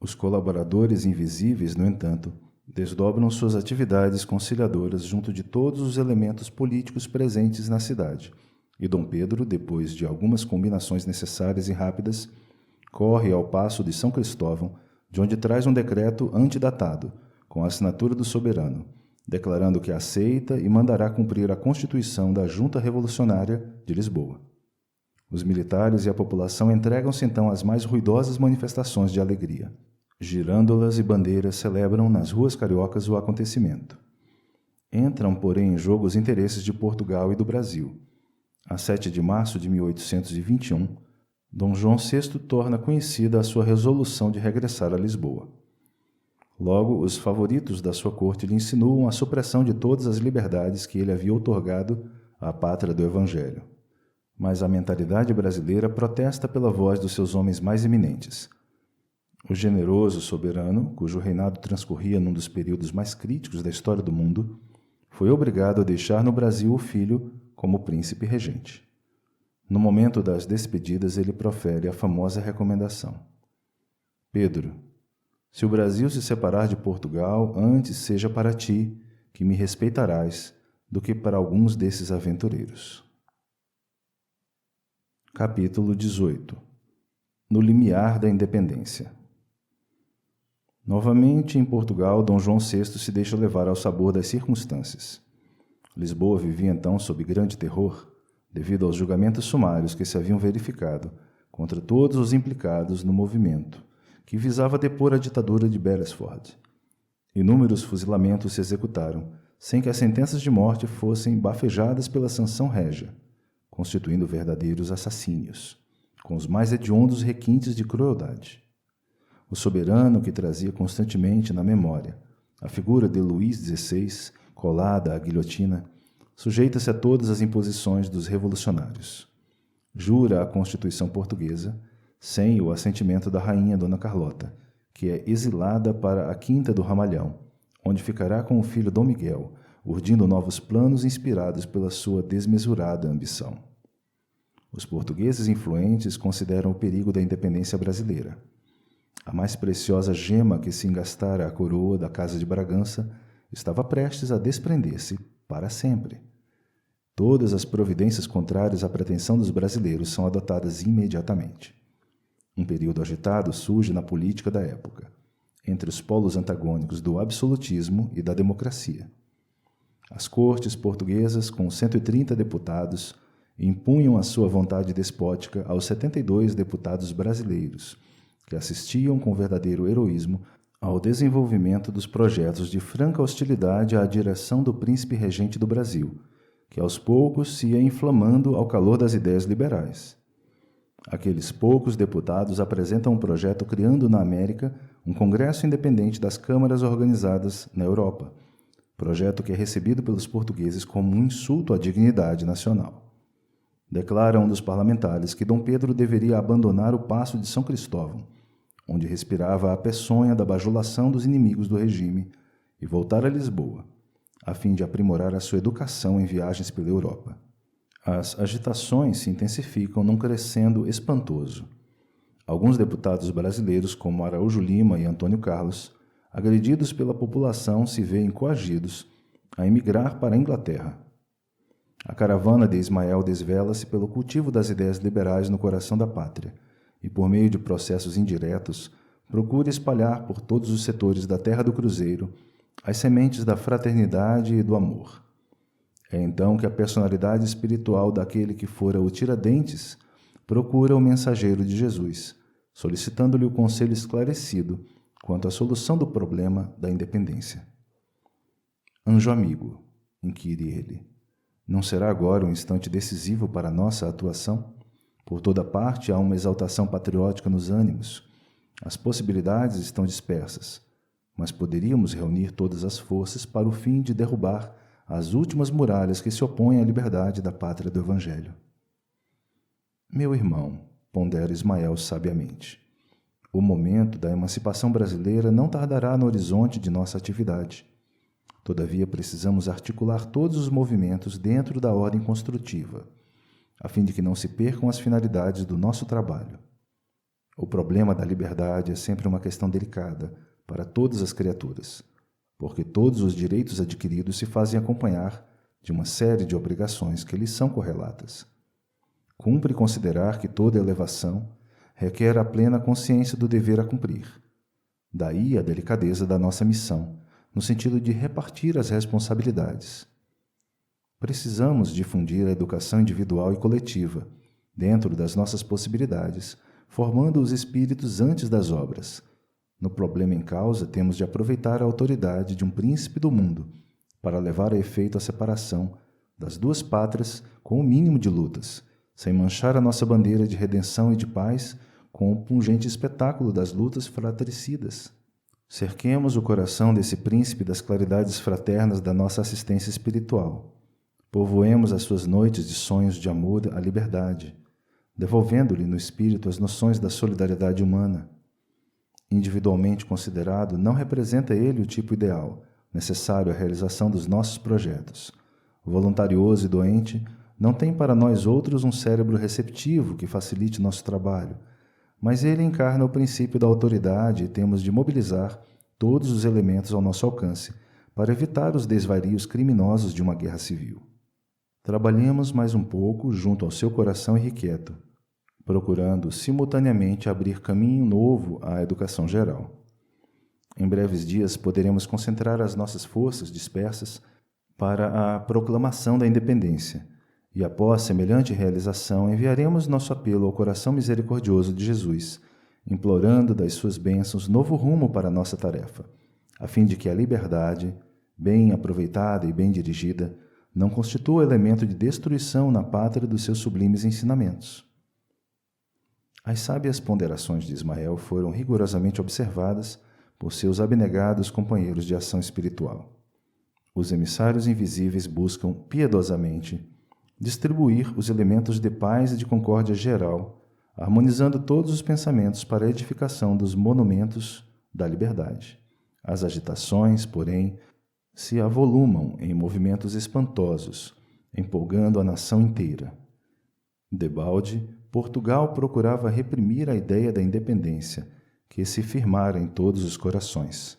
Os colaboradores invisíveis, no entanto, desdobram suas atividades conciliadoras junto de todos os elementos políticos presentes na cidade, e Dom Pedro, depois de algumas combinações necessárias e rápidas, corre ao Paço de São Cristóvão, de onde traz um decreto antidatado, com a assinatura do soberano, declarando que aceita e mandará cumprir a Constituição da Junta Revolucionária de Lisboa. Os militares e a população entregam-se então às mais ruidosas manifestações de alegria. Girândolas e bandeiras celebram nas ruas cariocas o acontecimento. Entram, porém, em jogo os interesses de Portugal e do Brasil. A 7 de março de 1821, Dom João VI torna conhecida a sua resolução de regressar a Lisboa. Logo, os favoritos da sua corte lhe insinuam a supressão de todas as liberdades que ele havia outorgado à pátria do Evangelho. Mas a mentalidade brasileira protesta pela voz dos seus homens mais eminentes. O generoso soberano, cujo reinado transcorria num dos períodos mais críticos da história do mundo, foi obrigado a deixar no Brasil o filho como príncipe regente. No momento das despedidas, ele profere a famosa recomendação: Pedro, se o Brasil se separar de Portugal, antes seja para ti, que me respeitarás, do que para alguns desses aventureiros. Capítulo 18. No limiar da independência. Novamente, em Portugal, Dom João VI se deixa levar ao sabor das circunstâncias. Lisboa vivia então sob grande terror, devido aos julgamentos sumários que se haviam verificado contra todos os implicados no movimento, que visava depor a ditadura de Beresford. Inúmeros fuzilamentos se executaram, sem que as sentenças de morte fossem bafejadas pela sanção régia, constituindo verdadeiros assassínios, com os mais hediondos requintes de crueldade. O soberano, que trazia constantemente na memória a figura de Luís XVI, colada à guilhotina, sujeita-se a todas as imposições dos revolucionários. Jura a Constituição portuguesa, sem o assentimento da rainha Dona Carlota, que é exilada para a Quinta do Ramalhão, onde ficará com o filho Dom Miguel, urdindo novos planos inspirados pela sua desmesurada ambição. Os portugueses influentes consideram o perigo da independência brasileira. A mais preciosa gema que se engastara a coroa da Casa de Bragança estava prestes a desprender-se para sempre. Todas as providências contrárias à pretensão dos brasileiros são adotadas imediatamente. Um período agitado surge na política da época, entre os polos antagônicos do absolutismo e da democracia. As cortes portuguesas, com 130 deputados, impunham a sua vontade despótica aos 72 deputados brasileiros, que assistiam com verdadeiro heroísmo ao desenvolvimento dos projetos de franca hostilidade à direção do príncipe regente do Brasil, que aos poucos se ia inflamando ao calor das ideias liberais. Aqueles poucos deputados apresentam um projeto criando na América um congresso independente das câmaras organizadas na Europa, projeto que é recebido pelos portugueses como um insulto à dignidade nacional. Declara um dos parlamentares que Dom Pedro deveria abandonar o Paço de São Cristóvão, onde respirava a peçonha da bajulação dos inimigos do regime, e voltar a Lisboa, a fim de aprimorar a sua educação em viagens pela Europa. As agitações se intensificam num crescendo espantoso. Alguns deputados brasileiros, como Araújo Lima e Antônio Carlos, agredidos pela população, se veem coagidos a emigrar para a Inglaterra. A caravana de Ismael desvela-se pelo cultivo das ideias liberais no coração da pátria e, por meio de processos indiretos, procura espalhar por todos os setores da terra do Cruzeiro as sementes da fraternidade e do amor. É então que a personalidade espiritual daquele que fora o Tiradentes procura o mensageiro de Jesus, solicitando-lhe o conselho esclarecido quanto à solução do problema da independência. Anjo amigo, inquire ele, não será agora um instante decisivo para nossa atuação? Por toda parte há uma exaltação patriótica nos ânimos. As possibilidades estão dispersas, mas poderíamos reunir todas as forças para o fim de derrubar as últimas muralhas que se opõem à liberdade da pátria do Evangelho. Meu irmão, pondera Ismael sabiamente, o momento da emancipação brasileira não tardará no horizonte de nossa atividade. Todavia, precisamos articular todos os movimentos dentro da ordem construtiva, a fim de que não se percam as finalidades do nosso trabalho. O problema da liberdade é sempre uma questão delicada para todas as criaturas, porque todos os direitos adquiridos se fazem acompanhar de uma série de obrigações que lhes são correlatas. Cumpre considerar que toda elevação requer a plena consciência do dever a cumprir. Daí a delicadeza da nossa missão, no sentido de repartir as responsabilidades. Precisamos difundir a educação individual e coletiva, dentro das nossas possibilidades, formando os espíritos antes das obras. No problema em causa, temos de aproveitar a autoridade de um príncipe do mundo para levar a efeito a separação das duas pátrias com o mínimo de lutas, sem manchar a nossa bandeira de redenção e de paz com o pungente espetáculo das lutas fratricidas. Cerquemos o coração desse príncipe das claridades fraternas da nossa assistência espiritual. Povoemos as suas noites de sonhos de amor à liberdade, devolvendo-lhe no espírito as noções da solidariedade humana. Individualmente considerado, não representa ele o tipo ideal, necessário à realização dos nossos projetos. Voluntarioso e doente, não tem para nós outros um cérebro receptivo que facilite nosso trabalho, mas ele encarna o princípio da autoridade e temos de mobilizar todos os elementos ao nosso alcance para evitar os desvarios criminosos de uma guerra civil. Trabalhemos mais um pouco junto ao seu coração irrequieto, procurando simultaneamente abrir caminho novo à educação geral. Em breves dias poderemos concentrar as nossas forças dispersas para a proclamação da independência, e após semelhante realização enviaremos nosso apelo ao coração misericordioso de Jesus, implorando das suas bênçãos novo rumo para a nossa tarefa, a fim de que a liberdade, bem aproveitada e bem dirigida, não constitua elemento de destruição na pátria dos seus sublimes ensinamentos. As sábias ponderações de Ismael foram rigorosamente observadas por seus abnegados companheiros de ação espiritual. Os emissários invisíveis buscam piedosamente distribuir os elementos de paz e de concórdia geral, harmonizando todos os pensamentos para a edificação dos monumentos da liberdade. As agitações, porém, se avolumam em movimentos espantosos, empolgando a nação inteira. Debalde, Portugal procurava reprimir a ideia da independência, que se firmara em todos os corações.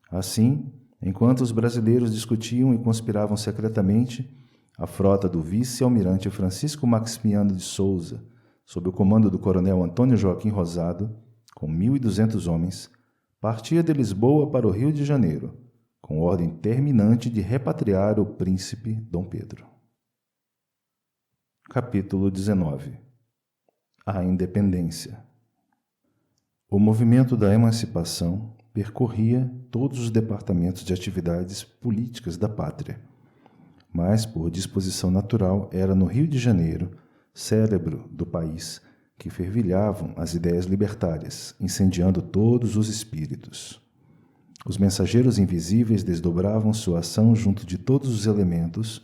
Assim, enquanto os brasileiros discutiam e conspiravam secretamente, a frota do vice-almirante Francisco Maximiano de Souza, sob o comando do coronel Antônio Joaquim Rosado, com 1.200 homens, partia de Lisboa para o Rio de Janeiro, com ordem terminante de repatriar o príncipe Dom Pedro. Capítulo 19. A Independência. O movimento da emancipação percorria todos os departamentos de atividades políticas da pátria, mas, por disposição natural, era no Rio de Janeiro, cérebro do país, que fervilhavam as ideias libertárias, incendiando todos os espíritos. Os mensageiros invisíveis desdobravam sua ação junto de todos os elementos,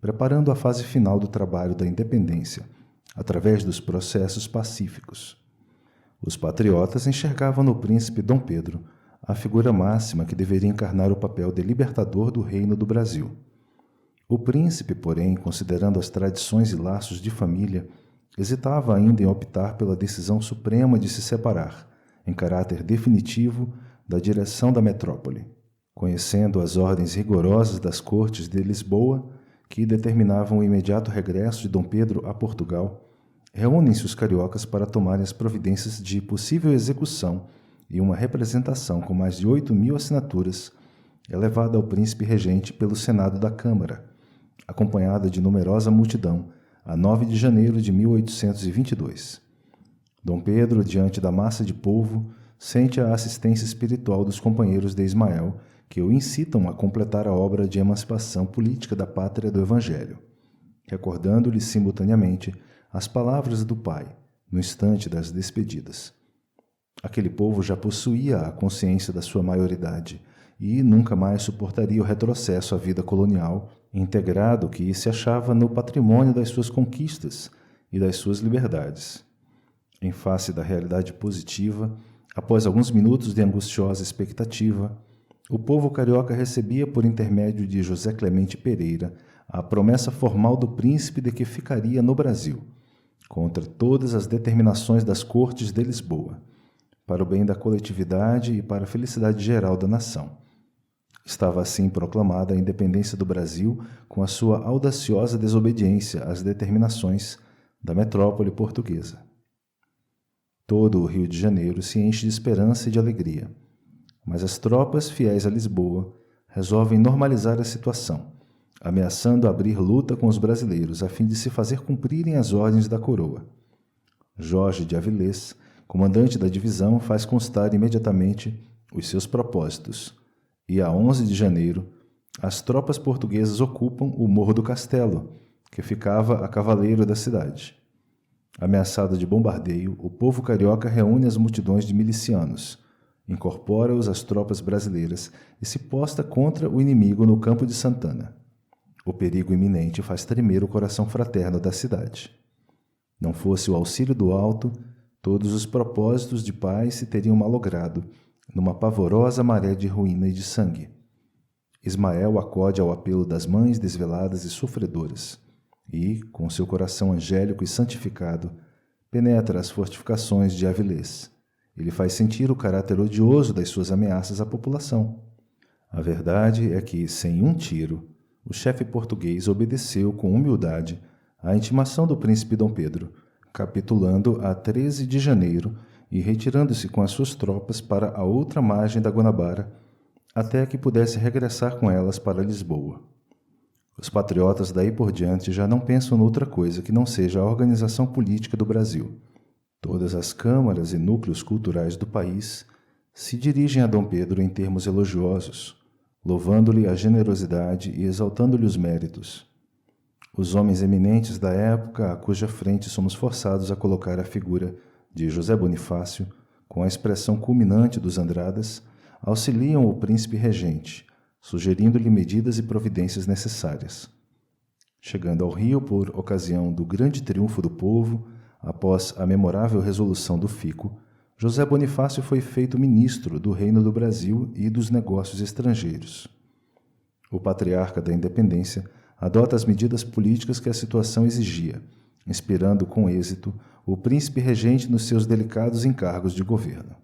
preparando a fase final do trabalho da independência, através dos processos pacíficos. Os patriotas enxergavam no príncipe Dom Pedro a figura máxima que deveria encarnar o papel de libertador do reino do Brasil. O príncipe, porém, considerando as tradições e laços de família, hesitava ainda em optar pela decisão suprema de se separar, em caráter definitivo, da direção da metrópole, conhecendo as ordens rigorosas das cortes de Lisboa, que determinavam o imediato regresso de Dom Pedro a Portugal. Reúnem-se os cariocas para tomarem as providências de possível execução e uma representação com mais de 8.000 assinaturas é levada ao príncipe regente pelo Senado da Câmara, acompanhada de numerosa multidão, a 9 de janeiro de 1822. Dom Pedro, diante da massa de povo, sente a assistência espiritual dos companheiros de Ismael, que o incitam a completar a obra de emancipação política da pátria do Evangelho, recordando-lhe simultaneamente as palavras do Pai, no instante das despedidas. Aquele povo já possuía a consciência da sua maioridade e nunca mais suportaria o retrocesso à vida colonial, integrado que se achava no patrimônio das suas conquistas e das suas liberdades. Em face da realidade positiva, após alguns minutos de angustiosa expectativa, o povo carioca recebia por intermédio de José Clemente Pereira a promessa formal do príncipe de que ficaria no Brasil, contra todas as determinações das cortes de Lisboa, para o bem da coletividade e para a felicidade geral da nação. Estava assim proclamada a independência do Brasil com a sua audaciosa desobediência às determinações da metrópole portuguesa. Todo o Rio de Janeiro se enche de esperança e de alegria, mas as tropas fiéis a Lisboa resolvem normalizar a situação, ameaçando abrir luta com os brasileiros a fim de se fazer cumprirem as ordens da coroa. Jorge de Avilés, comandante da divisão, faz constar imediatamente os seus propósitos, e a 11 de janeiro, as tropas portuguesas ocupam o Morro do Castelo, que ficava a cavaleiro da cidade. Ameaçado de bombardeio, o povo carioca reúne as multidões de milicianos, incorpora-os às tropas brasileiras e se posta contra o inimigo no Campo de Santana. O perigo iminente faz tremer o coração fraterno da cidade. Não fosse o auxílio do alto, todos os propósitos de paz se teriam malogrado numa pavorosa maré de ruína e de sangue. Ismael acode ao apelo das mães desveladas e sofredoras e, com seu coração angélico e santificado, penetra as fortificações de Avilés. Ele faz sentir o caráter odioso das suas ameaças à população. A verdade é que, sem um tiro, o chefe português obedeceu com humildade à intimação do príncipe Dom Pedro, capitulando a 13 de janeiro e retirando-se com as suas tropas para a outra margem da Guanabara, até que pudesse regressar com elas para Lisboa. Os patriotas daí por diante já não pensam noutra coisa que não seja a organização política do Brasil. Todas as câmaras e núcleos culturais do país se dirigem a Dom Pedro em termos elogiosos, louvando-lhe a generosidade e exaltando-lhe os méritos. Os homens eminentes da época a cuja frente somos forçados a colocar a figura de José Bonifácio, com a expressão culminante dos Andradas, auxiliam o príncipe regente, sugerindo-lhe medidas e providências necessárias. Chegando ao Rio por ocasião do grande triunfo do povo, após a memorável resolução do Fico, José Bonifácio foi feito ministro do Reino do Brasil e dos Negócios Estrangeiros. O patriarca da Independência adota as medidas políticas que a situação exigia, inspirando com êxito o príncipe regente nos seus delicados encargos de governo.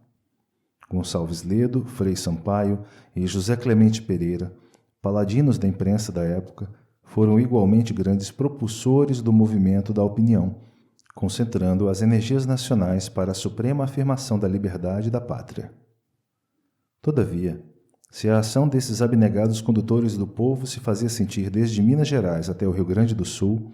Gonçalves Ledo, Frei Sampaio e José Clemente Pereira, paladinos da imprensa da época, foram igualmente grandes propulsores do movimento da opinião, concentrando as energias nacionais para a suprema afirmação da liberdade e da pátria. Todavia, se a ação desses abnegados condutores do povo se fazia sentir desde Minas Gerais até o Rio Grande do Sul,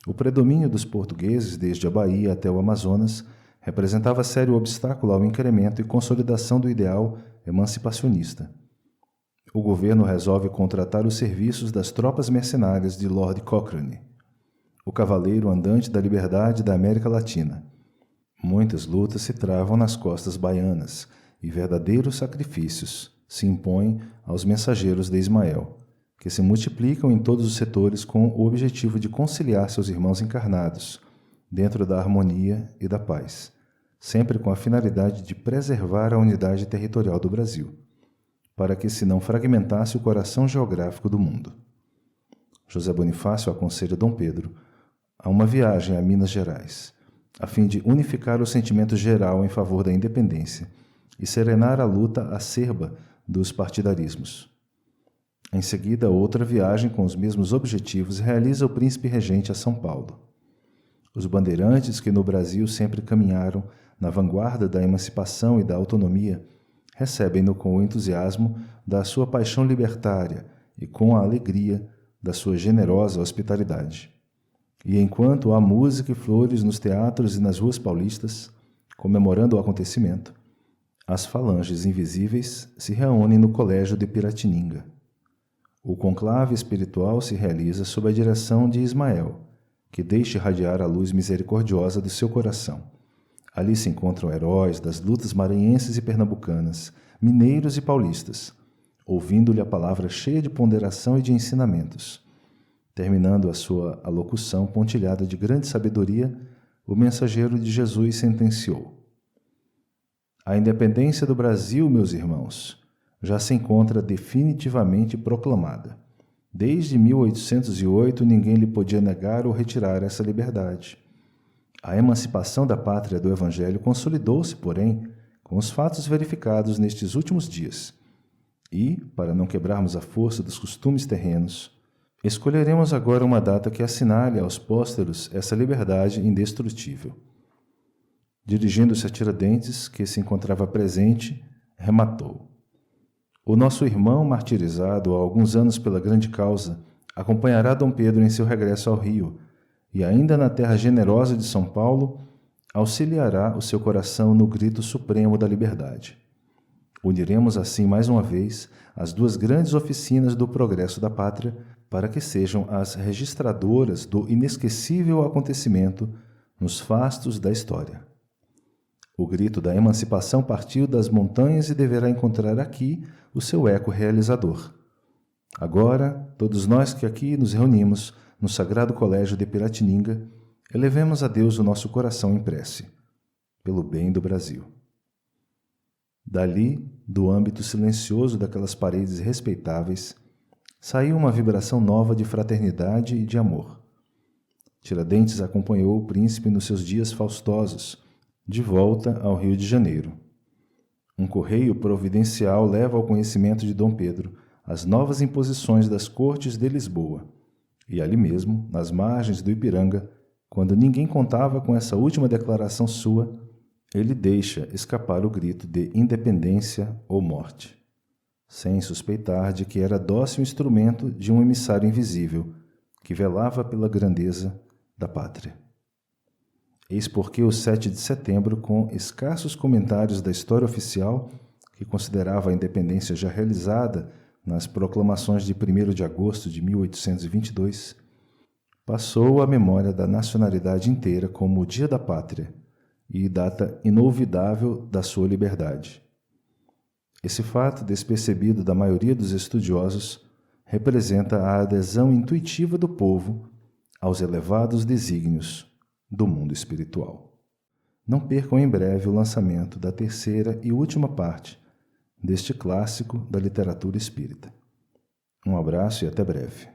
o predomínio dos portugueses desde a Bahia até o Amazonas representava sério obstáculo ao incremento e consolidação do ideal emancipacionista. O governo resolve contratar os serviços das tropas mercenárias de Lord Cochrane, o cavaleiro andante da liberdade da América Latina. Muitas lutas se travam nas costas baianas e verdadeiros sacrifícios se impõem aos mensageiros de Ismael, que se multiplicam em todos os setores com o objetivo de conciliar seus irmãos encarnados, dentro da harmonia e da paz, sempre com a finalidade de preservar a unidade territorial do Brasil, para que se não fragmentasse o coração geográfico do mundo. José Bonifácio aconselha Dom Pedro a uma viagem a Minas Gerais, a fim de unificar o sentimento geral em favor da independência e serenar a luta acerba dos partidarismos. Em seguida, outra viagem com os mesmos objetivos realiza o príncipe regente a São Paulo. Os bandeirantes que no Brasil sempre caminharam na vanguarda da emancipação e da autonomia recebem-no com o entusiasmo da sua paixão libertária e com a alegria da sua generosa hospitalidade. E enquanto há música e flores nos teatros e nas ruas paulistas, comemorando o acontecimento, as falanges invisíveis se reúnem no colégio de Piratininga. O conclave espiritual se realiza sob a direção de Ismael, que deixa irradiar a luz misericordiosa do seu coração. Ali se encontram heróis das lutas maranhenses e pernambucanas, mineiros e paulistas, ouvindo-lhe a palavra cheia de ponderação e de ensinamentos. Terminando a sua alocução pontilhada de grande sabedoria, o mensageiro de Jesus sentenciou: A independência do Brasil, meus irmãos, já se encontra definitivamente proclamada. Desde 1808, ninguém lhe podia negar ou retirar essa liberdade. A emancipação da pátria do Evangelho consolidou-se, porém, com os fatos verificados nestes últimos dias. E, para não quebrarmos a força dos costumes terrenos, escolheremos agora uma data que assinale aos pósteros essa liberdade indestrutível. Dirigindo-se a Tiradentes, que se encontrava presente, rematou: O nosso irmão martirizado há alguns anos pela grande causa acompanhará Dom Pedro em seu regresso ao Rio e, ainda na terra generosa de São Paulo, auxiliará o seu coração no grito supremo da liberdade. Uniremos assim mais uma vez as duas grandes oficinas do progresso da pátria para que sejam as registradoras do inesquecível acontecimento nos fastos da história. O grito da emancipação partiu das montanhas e deverá encontrar aqui o seu eco realizador. Agora, todos nós que aqui nos reunimos no Sagrado Colégio de Piratininga, elevemos a Deus o nosso coração em prece, pelo bem do Brasil. Dali, do âmbito silencioso daquelas paredes respeitáveis, saiu uma vibração nova de fraternidade e de amor. Tiradentes acompanhou o príncipe nos seus dias faustosos, de volta ao Rio de Janeiro. Um correio providencial leva ao conhecimento de Dom Pedro as novas imposições das cortes de Lisboa, e ali mesmo, nas margens do Ipiranga, quando ninguém contava com essa última declaração sua, ele deixa escapar o grito de independência ou morte, sem suspeitar de que era dócil instrumento de um emissário invisível que velava pela grandeza da pátria. Eis porque o 7 de setembro, com escassos comentários da história oficial, que considerava a independência já realizada nas proclamações de 1º de agosto de 1822, passou à memória da nacionalidade inteira como o Dia da Pátria e data inolvidável da sua liberdade. Esse fato, despercebido da maioria dos estudiosos, representa a adesão intuitiva do povo aos elevados desígnios do mundo espiritual. Não percam em breve o lançamento da 3ª e última parte deste clássico da literatura espírita. Um abraço e até breve.